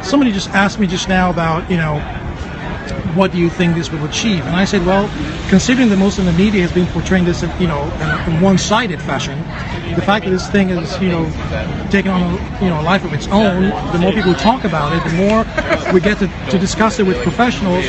somebody just asked me just now about, what do you think this will achieve? And I said, well, considering that most of the media has been portraying this, in one-sided fashion, the fact that this thing is, taking on a life of its own, the more people talk about it, the more we get to discuss it with professionals,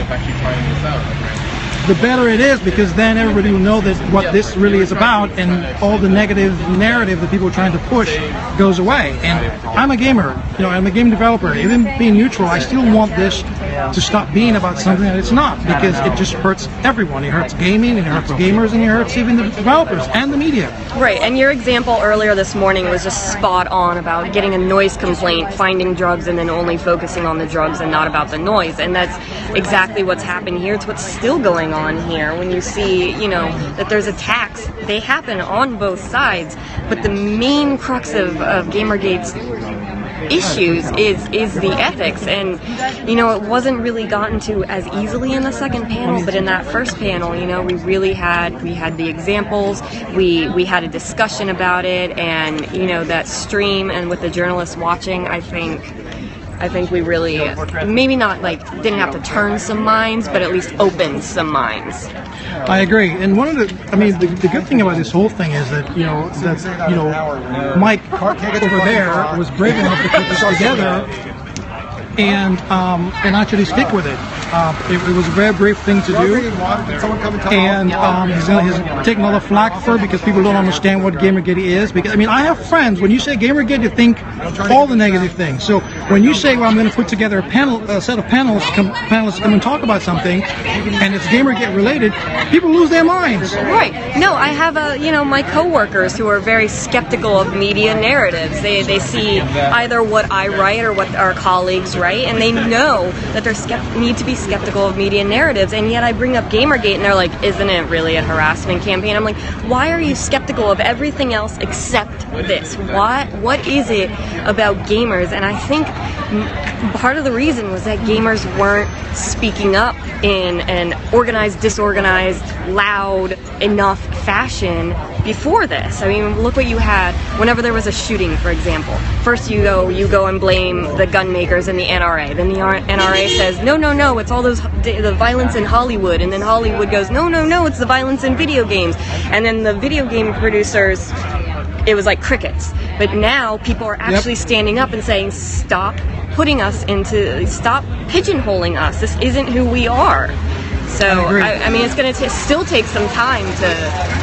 the better it is, because then everybody will know that what this really is about, and all the negative narrative that people are trying to push goes away. And I'm a gamer, I'm a game developer. Even being neutral, I still want this to stop being about something that it's not, because it just hurts everyone. It hurts gaming, it hurts gamers, and it hurts even the developers and the media. Right, and your example earlier this morning was just spot on about getting a noise complaint, finding drugs, and then only focusing on the drugs and not about the noise. And that's exactly what's happened here. It's what's still going on here. When you see, that there's attacks, they happen on both sides. But the main crux of GamerGate's issues is the ethics, and it wasn't really gotten to as easily in the second panel, but in that first panel, we really had the examples, we had a discussion about it, and that stream, and with the journalists watching, I think I think we really, maybe not like didn't have to turn some minds, but at least opened some minds. I agree. And one of the good thing about this whole thing is that Mike over there was brave enough to put this together and actually stick with it. It was a very brave thing to do, and he's taking all the flack for it because people don't understand what GamerGate is. Because I have friends. When you say GamerGate, you think all the negative things. So when you say, "Well, I'm going to put together a set of panelists come and talk about something," and it's GamerGate related, people lose their minds. Right. No, I have my coworkers who are very skeptical of media narratives. They see either what I write or what our colleagues write, and they know that they need to be skeptical of media narratives, and yet I bring up GamerGate and they're like, isn't it really a harassment campaign? I'm like, why are you skeptical of everything else except this? What is it about gamers? And I think part of the reason was that gamers weren't speaking up in an organized, disorganized, loud enough fashion before this. Look what you had whenever there was a shooting, for example. First you go and blame the gun makers and the NRA. Then the NRA says, no, it's all the violence in Hollywood. And then Hollywood goes, no, it's the violence in video games. And then the video game producers, it was like crickets. But now people are actually standing up and saying, stop stop pigeonholing us. This isn't who we are. So, it's going to still take some time to,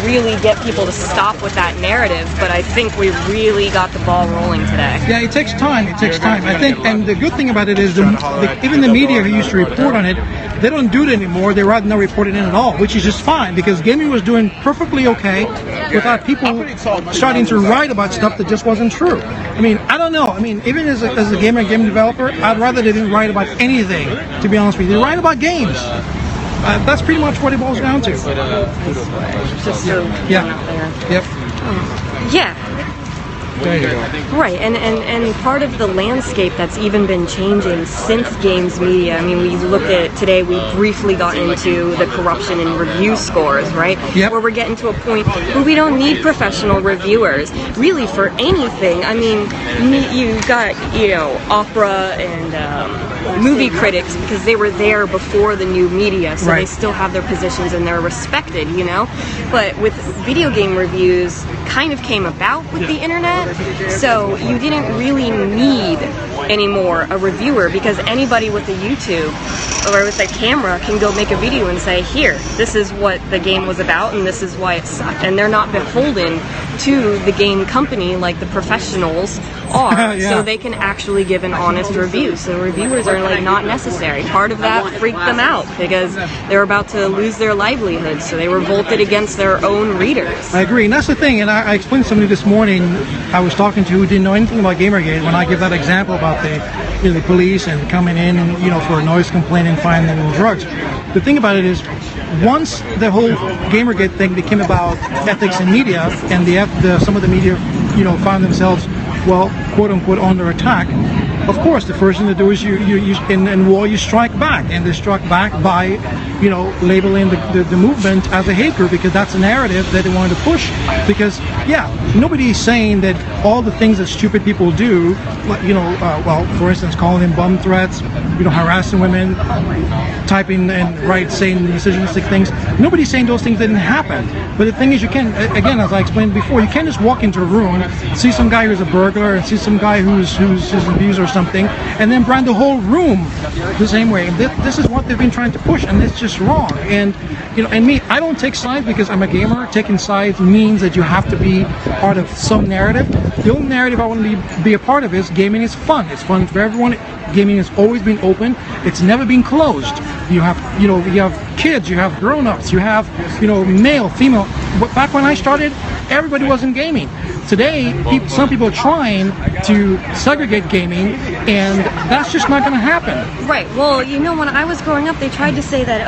really get people to stop with that narrative, but I think we really got the ball rolling today. Yeah, it takes time. I think, and the good thing about it is even the media who used to report on it, they don't do it anymore. They rather not report it in at all, which is just fine, because gaming was doing perfectly okay without people starting to write about stuff that just wasn't true. I don't know. Even as a gamer and game developer, I'd rather they didn't write about anything, to be honest with you. They write about games. That's pretty much what it boils down to. Just so yeah. There you go. Right, and part of the landscape that's even been changing since games media, we looked at today, we briefly got into the corruption in review scores, right? Yep. Where we're getting to a point where we don't need professional reviewers, really, for anything. You got, opera and movie critics, because they were there before the new media, so they still have their positions and they're respected, But with video game reviews, kind of came about with the internet, so you didn't really need anymore a reviewer, because anybody with a YouTube or with a camera can go make a video and say, here, this is what the game was about and this is why it sucked, and they're not beholden to the game company like the professionals are. So they can actually give an honest review. So reviewers are not necessary. Part of that freaked them out because they're about to lose their livelihood, so they revolted against their own readers. I agree, and that's the thing. And I explained to somebody this morning I was talking to who didn't know anything about GamerGate. When I give that example about the police and coming in and for a noise complaint and finding them drugs, the thing about it is, once the whole GamerGate thing became about ethics in media, and some of the media found themselves, well, quote unquote, under attack, of course the first thing to do is you in war you strike back, and they struck back by labeling the movement as a hate group, because that's a narrative that they wanted to push. Because nobody is saying that all the things that stupid people do, for instance, calling in bomb threats, harassing women, typing and saying misogynistic things, nobody's saying those things didn't happen. But the thing is, you can, again, as I explained before, you can't just walk into a room, see some guy who's a burglar and see some guy who's an abuser or something, and then brand the whole room the same way. And this is what they've been trying to push, and it's just wrong. And and me, I don't take sides because I'm a gamer. Taking sides means that you have to be part of some narrative. The only narrative I want to be a part of is gaming is fun. It's fun for everyone. Gaming has always been open. It's never been closed. You have you have kids, you have grown-ups, you have male, female. But back when I started, everybody was in gaming. Today, some people are trying to segregate gaming, and that's just not going to happen. Right. Well, when I was growing up, they tried to say that,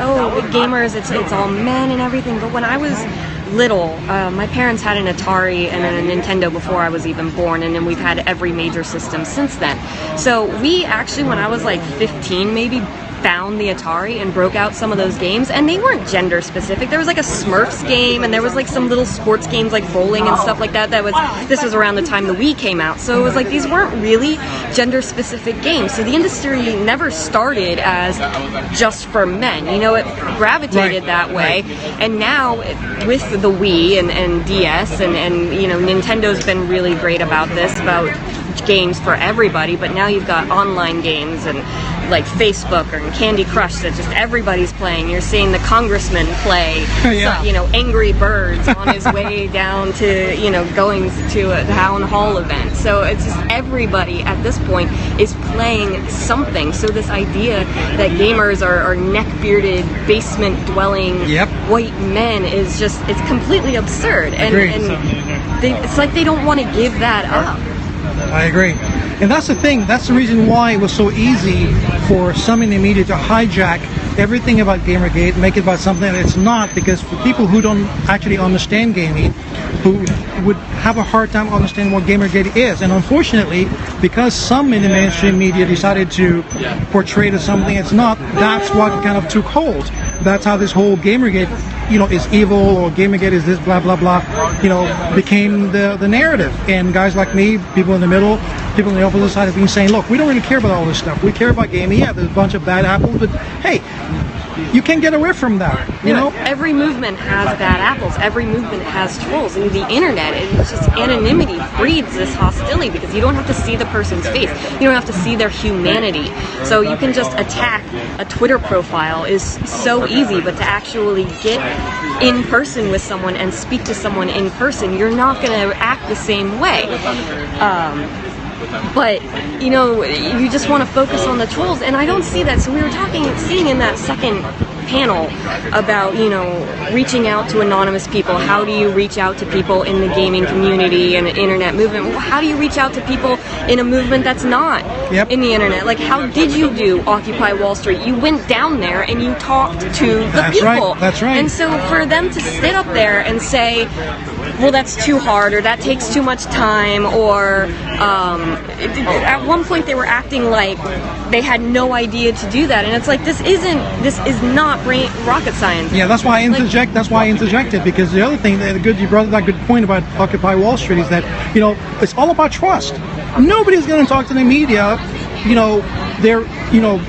gamers, it's all men and everything. But when I was little, my parents had an Atari and a Nintendo before I was even born, and then we've had every major system since then. So we actually, when I was like 15, maybe found the Atari and broke out some of those games, and they weren't gender specific. There was like a Smurfs game, and there was like some little sports games like bowling and stuff like that. This was around the time the Wii came out, so it was like these weren't really gender specific games. So the industry never started as just for men. You know, it gravitated that way, and now with the Wii and DS and you know, Nintendo's been really great about this, about games for everybody, but now you've got online games and like Facebook or Candy Crush that just everybody's playing. You're seeing the congressman play, you know, Angry Birds on his way down to, you know, going to a town hall event. So it's just everybody at this point is playing something. So this idea that gamers are neck-bearded, basement-dwelling white men is just, it's completely absurd. And it's like they don't want to give that up. I agree. And that's the thing, that's the reason why it was so easy for some in the media to hijack everything about GamerGate, make it about something that it's not, because for people who don't actually understand gaming, who would have a hard time understanding what GamerGate is, and unfortunately, because some in the mainstream media decided to portray it as something it's not, that's what kind of took hold. That's how this whole GamerGate, you know, is evil, or GamerGate is this, blah, blah, blah, you know, became the narrative. And guys like me, people in the middle, people on the opposite side have been saying, look, we don't really care about all this stuff. We care about gaming. Yeah, there's a bunch of bad apples, but hey, you can't get away from that, you know? Every movement has bad apples. Every movement has trolls. And the internet, it's just anonymity breeds this hostility, because you don't have to see the person's face. You don't have to see their humanity. So you can just attack a Twitter profile is so easy, but to actually get in person with someone and speak to someone in person, you're not going to act the same way. But, you know, you just want to focus on the trolls, and I don't see that. So we were seeing in that second panel about, you know, reaching out to anonymous people. How do you reach out to people in the gaming community and the internet movement? Well, how do you reach out to people in a movement that's not in the internet? Like, how did you do Occupy Wall Street? You went down there and you talked to the people. That's right. And so for them to sit up there and say, well, that's too hard, or that takes too much time, or at one point they were acting like they had no idea to do that, and it's like, this is not rocket science. Yeah, that's why I interject. That's why I interjected, because the other thing, you brought that good point about Occupy Wall Street, is that, you know, it's all about trust. Nobody's going to talk to the media, you know, they're, you know,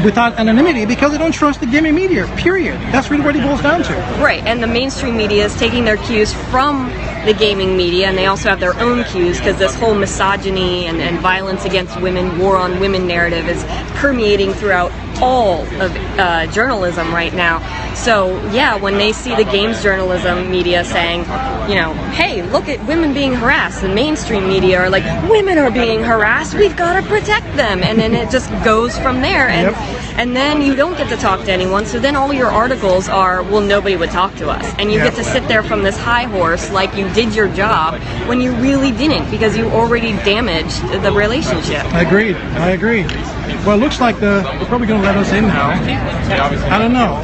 without anonymity, because they don't trust the gaming media, period. That's really what it boils down to. Right, and the mainstream media is taking their cues from the gaming media, and they also have their own cues, because this whole misogyny and violence against women, war on women narrative is permeating throughout all of journalism right now. So yeah, when they see the games journalism media saying, you know, hey, look at women being harassed, the mainstream media are like, women are being harassed, we've got to protect them, and then it just goes from there, and then you don't get to talk to anyone, so then all your articles are, well, nobody would talk to us, and you get to sit there from this high horse like you did your job when you really didn't, because you already damaged the relationship. I agree. Well, it looks like they're probably going to let us in now. I don't know.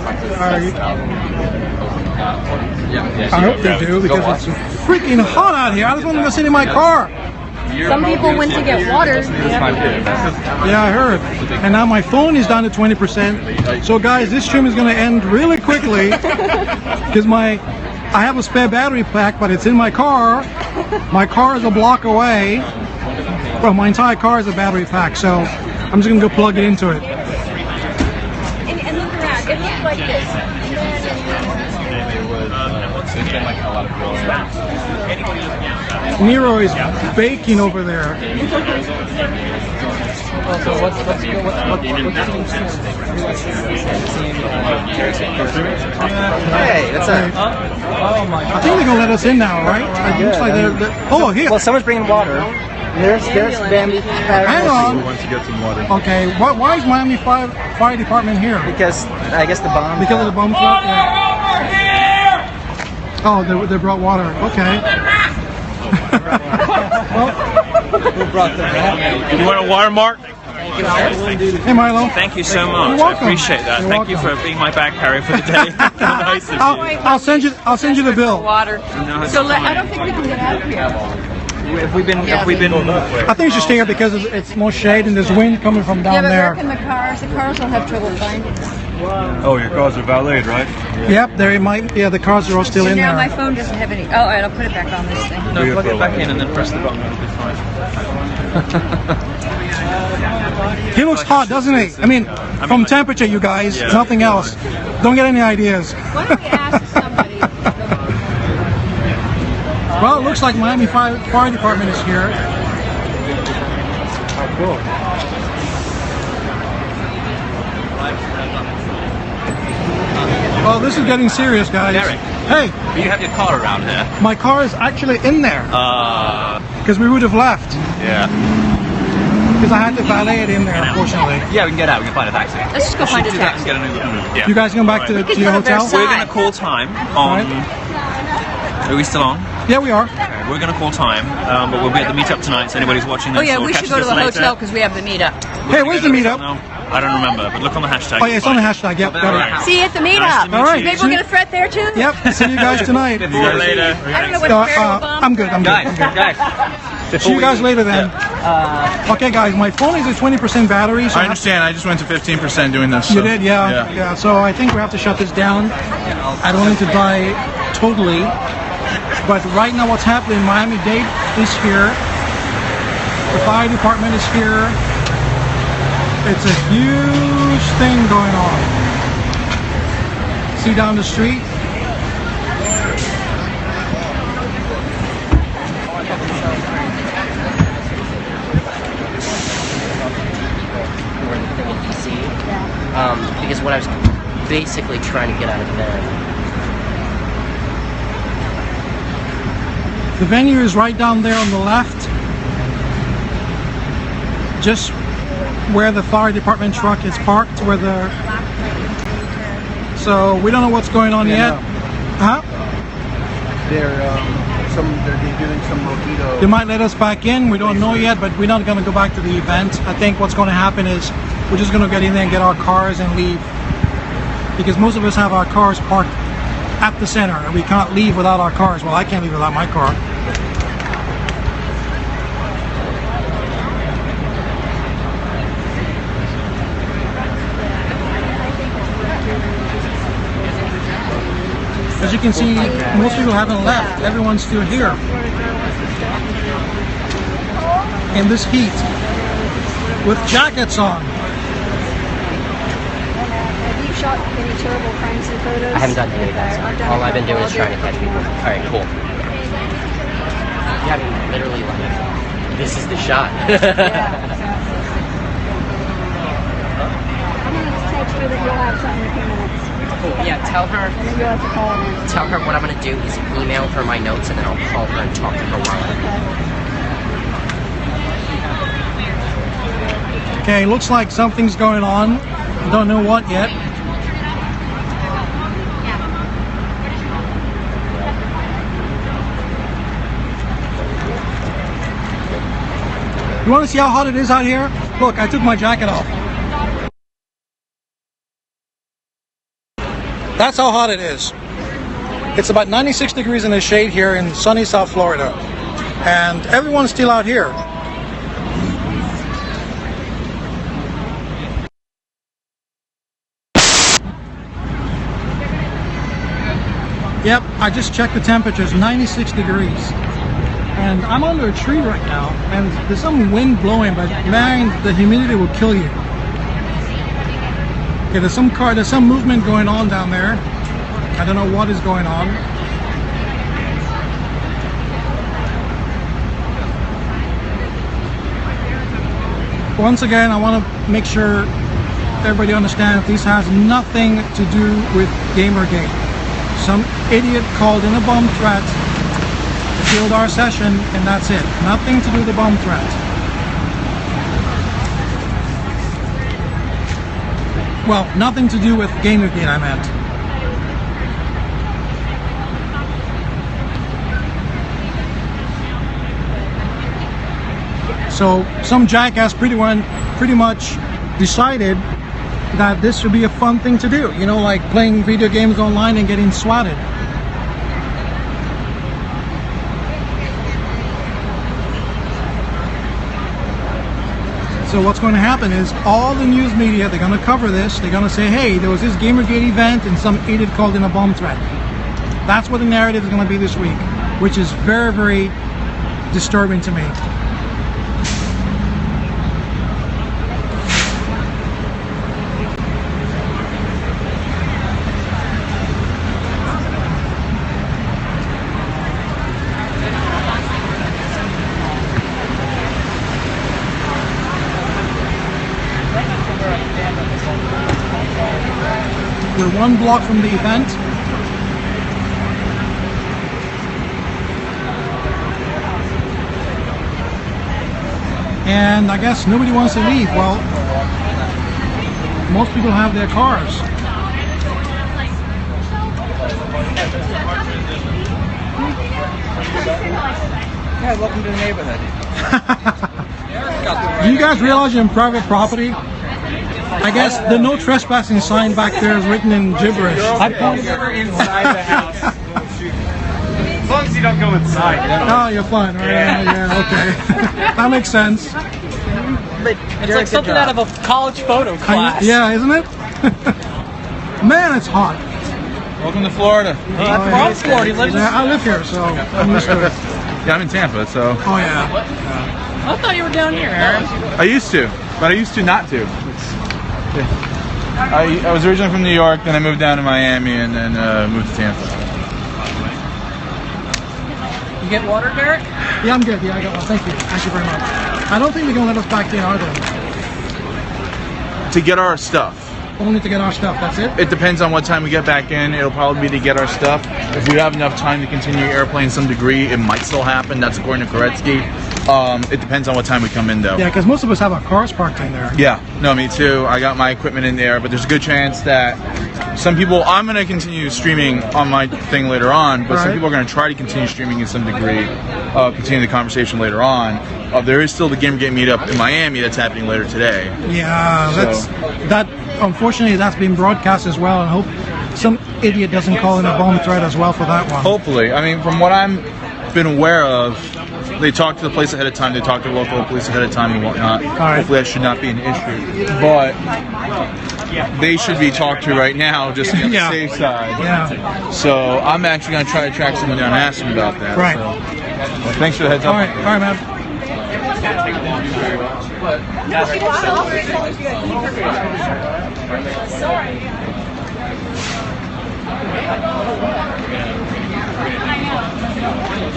I hope they do, because it's freaking hot out here. I just want to go sit in my car. Some people went to get water. Yeah, I heard. And now my phone is down to 20%. So guys, this stream is going to end really quickly, because I have a spare battery pack, but it's in my car. My car is a block away. Well, my entire car is a battery pack, so I'm just going to go plug it into it. And look around. It looks like this. Nero is baking over there. Hey, that's a. Oh my! I think they're gonna let us in now, right? It looks like they're. Oh, here. Well, someone's bringing water. There's Bambi. Hang on. Who wants to get some water? Okay. Why is Miami Fire Department here? Because I guess the bomb. Because of the bomb threat. Yeah. Oh, they brought water. Okay. Who brought the water? You want a water, Mark? Hey Milo. Thank you so much. I appreciate that. Thank you for being my bag carrier for the day. Nice of you. I'll send you the bill. Water. No, So I don't think we can get out of here. Have we been? I think you should stay here because it's more shade and there's wind coming from down there. the cars? The cars will have trouble finding us. Oh, your cars are valeted, right? Yep, there might. Yeah, the cars are all still in Now there. my phone doesn't have any. Oh, all right, I'll put it back on this thing. No, plug it back in and then press the button. It'll be fine. He looks hot, doesn't he? I mean, from temperature, you guys, nothing else. Don't get any ideas. Why don't we ask somebody? Well, it looks like Miami Fire Department is here. Oh, cool. Oh, this is getting serious, guys. Derek. Hey. You have your car around here. My car is actually in there. Because we would have left. Yeah. Because I had to valet it in there, unfortunately. Yeah, we can get out. We can find a taxi. Let's just go find a Do that and taxi. get an Uber. Yeah. You guys going back to your hotel? We're going to call time on. Are we still on? Yeah, we are. Okay, we're going to call time, but we'll be at the meetup tonight. So anybody's watching this, Oh yeah, will we catch should go to this the later. hotel because we have the meetup. Hey, where's the meetup? No, I don't remember, but look on the hashtag. Oh yeah, it's on the hashtag. Yep, got it. See you at the Nice meetup. to meet All right. you. Maybe we're gonna threat there too. Yep, see you guys tonight. See you later. I don't know what bomb. I'm good. Guys. See you guys later then. Okay, guys, my phone is at 20% battery. So I understand. I just went to 15% doing this. You so- did, yeah. So I think we have to shut this down. I don't need to die totally. But right now what's happening, Miami-Dade is here. The fire department is here. It's a huge thing going on. See down the street? Because what I was basically trying to get out of them. The venue is right down there on the left. Just where the fire department truck is parked, where the... So we don't know what's going on yet. Huh? They're doing some mojito. They might let us back in, we don't know yet, but we're not going to go back to the event. I think what's going to happen is we're just going to get in there and get our cars and leave. Because most of us have our cars parked at the center and we can't leave without our cars. Well, I can't leave without my car. As you can see, most people haven't left. Everyone's still here. In this heat. With jackets on. Have you shot any terrible pranks and photos? I haven't done any of that. All I've been doing is trying to catch people. Alright, cool. Yeah, I mean, literally, like, this is the shot. I'm gonna text her that you'll have something in a few minutes. Cool. Yeah, tell her. And then you'll have to call her. Tell her what I'm gonna do is email her my notes, and then I'll call her and talk to her while I'm. Okay, looks like something's going on. Don't know what yet. You want to see how hot it is out here? Look, I took my jacket off. That's how hot it is. It's about 96 degrees in the shade here in sunny South Florida. And everyone's still out here. Yep, I just checked the temperatures, 96 degrees. And I'm under a tree right now, and there's some wind blowing, but man, the humidity will kill you. Okay, there's some movement going on down there. I don't know what is going on. Once again, I want to make sure everybody understands this has nothing to do with GamerGate. Some idiot called in a bomb threat, killed our session, and that's it. Nothing to do with the bomb threat. Well, nothing to do with GamerGate, I meant. So some jackass pretty much decided that this would be a fun thing to do. You know, like playing video games online and getting swatted. So what's going to happen is all the news media, they're going to cover this. They're going to say, hey, there was this GamerGate event and some idiot called in a bomb threat. That's what the narrative is going to be this week, which is very, very disturbing to me. We're 1 block from the event. And I guess nobody wants to leave. Well, most people have their cars. Yeah, welcome to the neighborhood. Do you guys realize you're in private property? I guess the no trespassing sign back there is written in gibberish. I pointed her inside the house. As long as you don't go inside. Oh, you're fine. All right, yeah, okay. That makes sense. It's like something out of a college photo class. Yeah, isn't it? Man, it's hot. Welcome to Florida. From Florida. He lives Yeah, I live here, so I'm used to it. Yeah, I'm in Tampa, so. Oh, yeah. I thought you were down here, Aaron. I used to, but I used to not to. I was originally from New York, then I moved down to Miami, and then moved to Tampa. You get water, Derek? Yeah, I'm good. Yeah, I got one. Thank you. Thank you very much. I don't think they're going to let us back in, are they? To get our stuff. Only to get our stuff, that's it? It depends on what time we get back in. It'll probably be to get our stuff. If we have enough time to continue airplane to some degree, it might still happen. That's according to Koretsky. It depends on what time we come in, though. Yeah, because most of us have our cars parked in there. Yeah, no, me too. I got my equipment in there, but there's a good chance that some people, I'm going to continue streaming on my thing later on, but some people are going to try to continue streaming in some degree, continue the conversation later on. There is still the GamerGate meetup in Miami that's happening later today. Yeah, unfortunately that's been broadcast as well, and hope some idiot doesn't call in a bomb threat as well for that one. Hopefully. I mean, from what I've been aware of, they talk to the police ahead of time, they talk to the local police ahead of time and whatnot. Hopefully that should not be an issue. But they should be talked to right now just to be on the safe side. Yeah. So I'm actually going to try to track someone down and ask them about that. Right. So, well, thanks for the heads up. All right, man.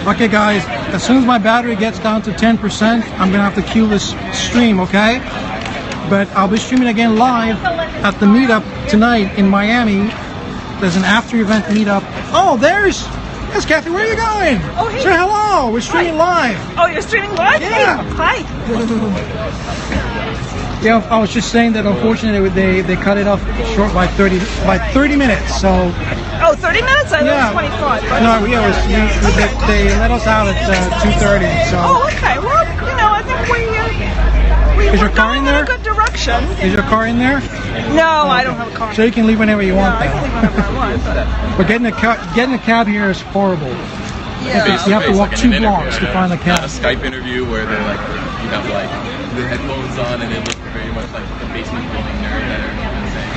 Okay guys, as soon as my battery gets down to 10%, I'm gonna have to cue this stream, okay? But I'll be streaming again live at the meetup tonight in Miami. There's an after event meetup. Oh, there's Kathy, where are you going? Oh, hey. Say hello, we're streaming live. Oh, you're streaming live? Yeah. Hey, hi. Yeah, I was just saying that unfortunately they cut it off short by 30 minutes. So. Oh, 30 minutes? I thought it was 25. But No, they let us out at 2:30. So. Oh, okay. Well, I think we're going in a good direction. Is your car in there? No, I don't have a car. So you can leave whenever you want. I can leave whenever I want. But getting a cab here is horrible. Yeah. You have to walk 2 blocks to find a cab. Not a Skype interview where they're like, you have like the headphones on and it looks very much like the basement building nerd that everyone's saying.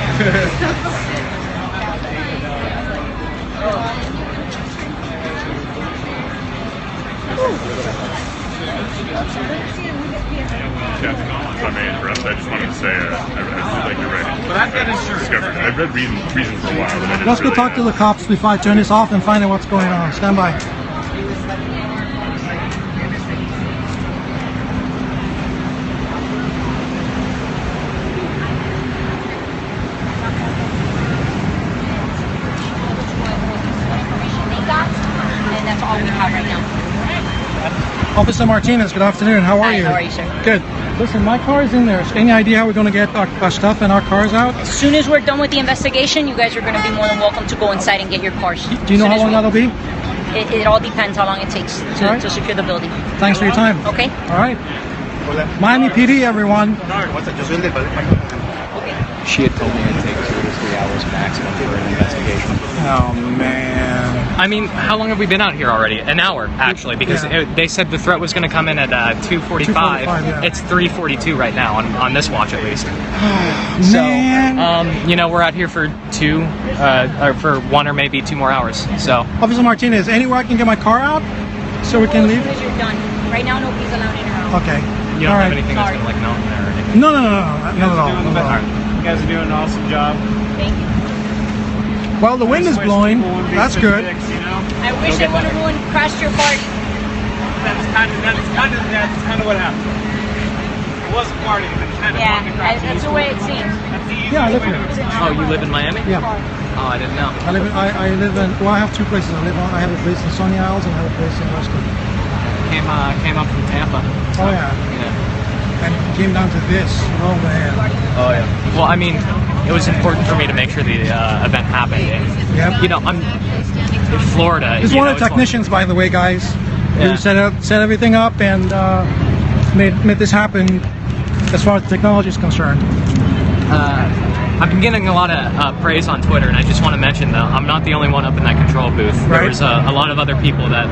If I may interrupt, I just wanted to say I really like your writing. I've read Reason for a while. And I didn't Let's go really talk to the cops before I turn this off and find out what's going on. Stand by. And that's all we have right now. Officer Martinez, good afternoon. How are you? How are you, sir? Good. Listen, my car is in there. Any idea how we're going to get our stuff and our cars out? As soon as we're done with the investigation, you guys are going to be more than welcome to go inside and get your cars. Do you know how long that'll be? It all depends how long it takes to secure the building. Thanks for your time. Okay. All right. Miami PD, everyone. She had told me I'd take seriously hours maximum for an investigation. Oh man. I mean, how long have we been out here already? An hour, actually, because they said the threat was going to come in at 2:45. Yeah. It's 3:42 right now on this watch, at least. So, Man. you know, we're out here for or for 1 or maybe 2 more hours. So, Officer Martinez, anywhere I can get my car out so we can leave? You're done. Right now, nobody's allowed in or out. Okay. you don't All have right. anything that's going to like melt in there or anything? No, not at all. Not at all. You guys are doing an awesome job. Thank you. Well, the wind is blowing. That's good. I wish it would have ruined, crashed your party. That's kind of what happened. It wasn't partying, but kind of Yeah, that's the way it seems. Yeah, I live here. Oh, you live in Miami? Yeah. Oh, I didn't know. I live in. Well, I have two places. I have a place in Sunny Isles and I have a place in Weston. Came up from Tampa. Oh yeah. And it came down to this. Oh man. Oh yeah. Well, I mean, it was important for me to make sure the event happened. And, Yep. you know, I'm in Florida. This is one of the technicians, by the way, guys, who set everything up and made this happen. As far as the technology is concerned. I've been getting a lot of praise on Twitter, and I just want to mention, though, I'm not the only one up in that control booth. Right. There's a lot of other people that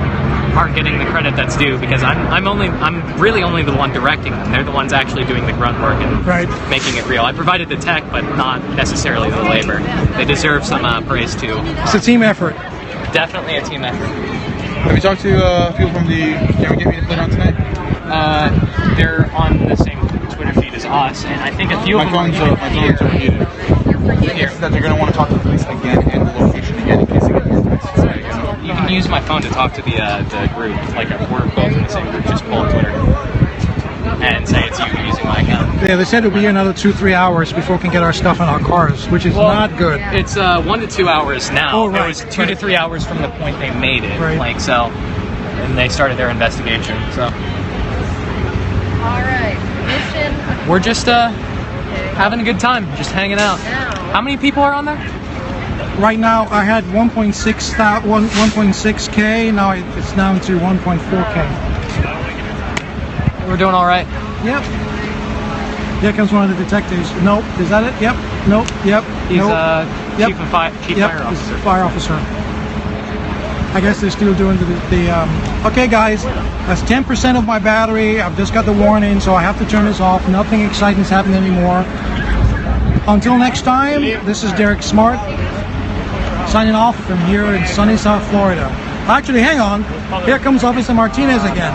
aren't getting the credit that's due because I'm really only the one directing them. They're the ones actually doing the grunt work and making it real. I provided the tech, but not necessarily the labor. They deserve some praise too. It's a team effort. Definitely a team effort. Have you talked to people from the GamerGate meeting played on tonight? They're on the same Twitter feed as us, and I think a few of them are phone's overheated. It's that they're going to want to talk to the police again and the location again in case they get more texts. You can use my phone to talk to the group. Like, we're both in the same group. Just pull up Twitter and say it's you using my account. Yeah, they said it'll be another 2-3 hours before we can get our stuff in our cars, which is not good. It's 1 to 2 hours now. Oh, right. It was 2 to 3 hours from the point they made it. Right. Like, so, and they started their investigation. So. All right, mission. We're just having a good time, just hanging out. How many people are on there? Right now, I had 1.6K. Now it's down to 1.4K. We're doing all right. Yep. Here comes one of the detectives. Nope. Is that it? Yep. Nope. Yep. He's nope. chief fire officer. Fire officer. I guess they're still doing the okay, guys, that's 10% of my battery. I've just got the warning, so I have to turn this off. Nothing exciting is happening anymore. Until next time, this is Derek Smart, signing off from here in sunny South Florida. Actually, hang on. Here comes Officer Martinez again.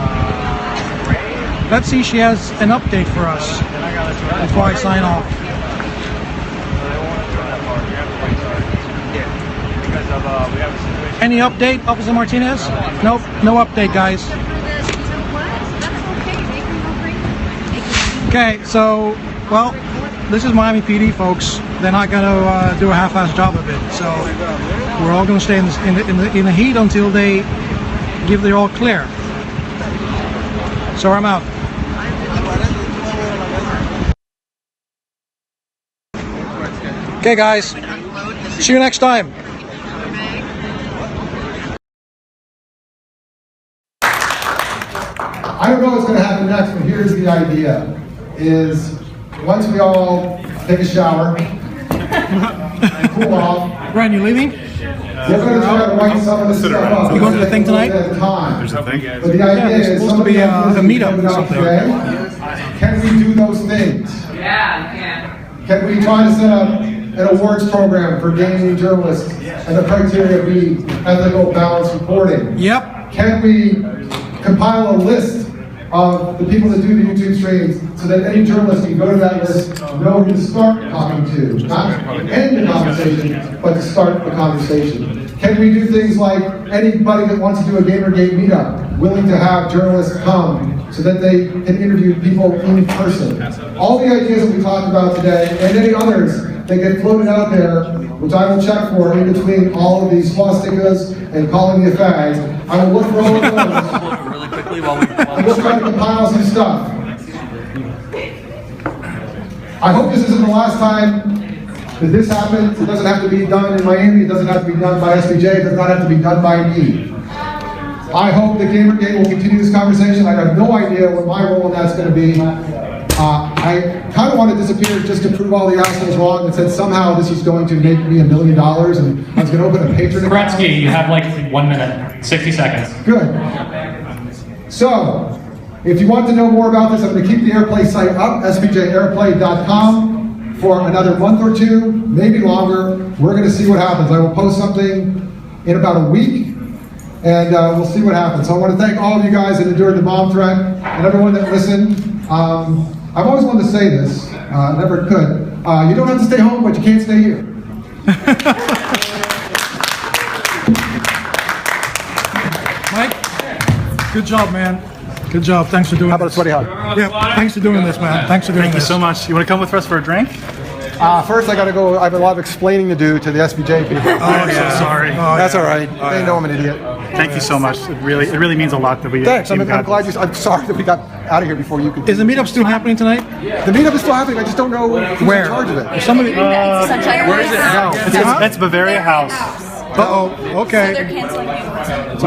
Let's see if she has an update for us before I sign off. Any update, Officer Martinez? Nope, no update, guys. Okay, so, well, this is Miami PD, folks. They're not going to do a half-assed job of it. So we're all going to stay in the heat until they give the all clear. So I'm out. Okay, guys. See you next time. I don't know what's going to happen next, but here's the idea: is once we all take a shower and cool off. Ryan, you leaving? We're going to try to write some of this stuff up. You going to the thing tonight? There's a thing. But the idea there's is supposed to be a meetup or something. today. Can we do those things? Yeah, you can. Can we try to set up an awards program for gaming journalists and the criteria be ethical, balanced reporting? Yep. Can we compile a list of the people that do the YouTube streams so that any journalist can go to that list, know who to start talking to, not end the conversation, but to start the conversation? Can we do things like anybody that wants to do a GamerGate meetup, willing to have journalists come so that they can interview people in person? All the ideas that we talked about today, and any others that get floated out there, which I will check for in between all of these swastikas and calling me a fag, I will look for all of those. Really quickly while And we'll try to compile some stuff. I hope this isn't the last time that this happens. It doesn't have to be done in Miami. It doesn't have to be done by SPJ. It does not have to be done by me. I hope that GamerGate will continue this conversation. I have no idea what my role in that's going to be. I kind of want to disappear just to prove all the assholes wrong and said somehow this is going to make me $1 million and I was going to open a Patreon account. Gretzky, you have like 1 minute, 60 seconds. Good. So, if you want to know more about this, I'm going to keep the Airplay site up, spjairplay.com, for another month or two, maybe longer. We're going to see what happens. I will post something in about a week, and we'll see what happens. So I want to thank all of you guys that endured the bomb threat, and everyone that listened. I've always wanted to say this, never could. You don't have to stay home, but you can't stay here. Mike, good job, man. Good job. Thanks for doing this. How about a sweaty hug? Yeah, thanks for doing this, man. Thanks for doing this. Thank you so much. You want to come with us for a drink? First, I got to go. I have a lot of explaining to do to the SPJ people. Oh, yeah. So sorry. That's all right. They know I'm an idiot. Thank you so much. It really means a lot that we. Thanks. I'm glad you. I'm sorry that we got out of here before you could. Is the meetup still happening tonight? The meetup is still happening. I just don't know who's where. in charge of it. Somebody. Where is it now? It's Bavaria House. Okay. So they're canceling the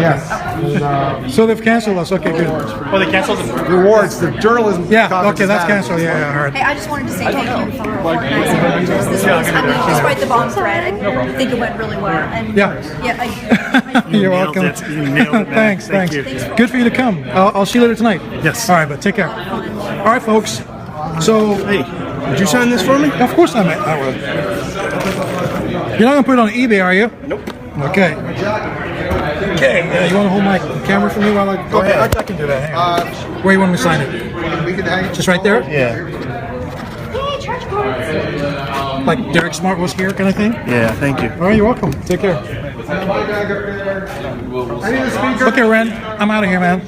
Yes. So they've canceled us. Okay, good. Oh, they canceled the rewards. The journalism. Yeah. Okay, that's canceled. Yeah, I heard. Hey, I just wanted to say thank you for organizing this. Despite the bomb threat, I think it went really well. And Yeah. You're welcome. You nailed it, man. Thanks. Thank you. Good for you to come. I'll see you later tonight. Yes. All right, but take care. All right, folks. So, Hey, would you sign this for me? of course I will. You're not gonna put it on eBay, are you? Nope. Okay. Okay. You want to hold my camera for me while I? Go ahead. I can do that. Hang on. Where you want me to sign it? We can hang. Just right there? Yeah. Like Derek Smart was here, kind of thing. Yeah, thank you. All right, you're welcome. Take care. I need a speaker. Okay, Ren, I'm out of here, man.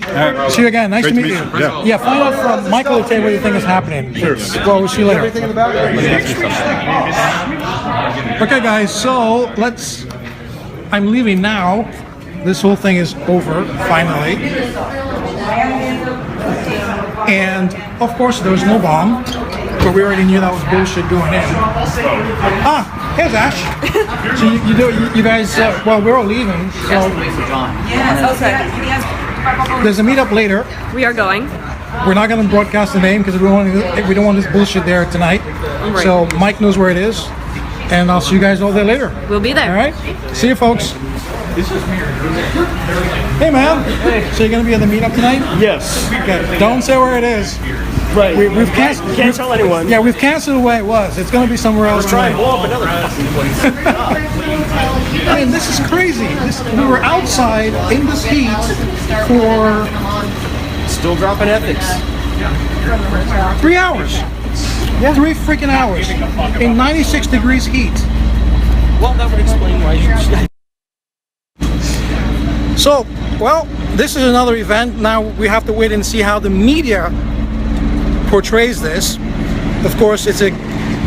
See you again. Nice to meet you. Yeah, find out from Michael to tell you what you think is happening. Sure. Well, we'll see you later. Everything in the back. Okay, guys, so I'm leaving now. This whole thing is over, finally. And, of course, there was no bomb. But we already knew that was bullshit going in. Here's Ash. So you guys, well, we're all leaving. So Okay. there's a meetup later. We are going. We're not going to broadcast the name because we don't want this bullshit there tonight. Right. So Mike knows where it is. And I'll see you guys all there later. We'll be there. All right? See you, folks. Hey, man. So you're going to be at the meetup tonight? Yes. Okay. Don't say where it is. Right. We've canceled. Can't tell anyone. Yeah, we've canceled where it was. It's going to be somewhere else. Try and blow up another fucking place. I mean, this is crazy. We were outside in this heat for Still dropping ethics. 3 hours. Yeah. 3 freaking hours in 96 degrees heat. Well, that would explain why you should. So, well, this is another event. Now we have to wait and see how the media portrays this. Of course, it's a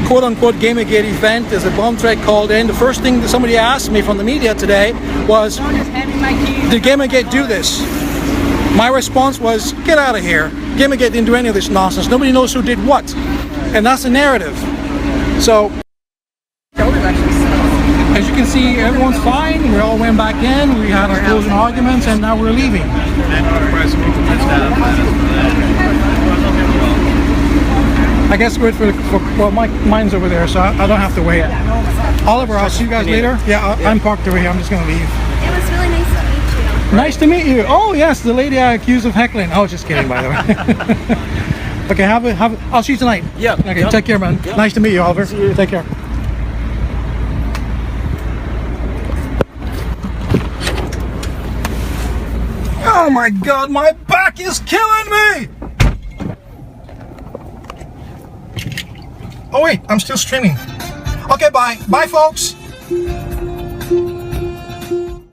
quote-unquote GamerGate event. There's a bomb threat called in. The first thing that somebody asked me from the media today was, did GamerGate do this? My response was, get out of here. GamerGate didn't do any of this nonsense. Nobody knows who did what. And that's the narrative. So, as you can see, everyone's fine. We all went back in. We had our closing arguments, and now we're leaving. I guess wait for well, mine's over there, so I don't have to wait. Oliver, I'll see you guys later. Yeah, I'm parked over here. I'm just gonna leave. It was really nice to meet you. Nice to meet you. Oh yes, the lady I accused of heckling. Oh, just kidding, by the way. Okay, I'll see you tonight. Yeah. Okay, take care, man. Yep. Nice to meet you, Oliver. See you. Take care. Oh my God, my back is killing me! Oh wait, I'm still streaming. Okay, bye. Bye, folks.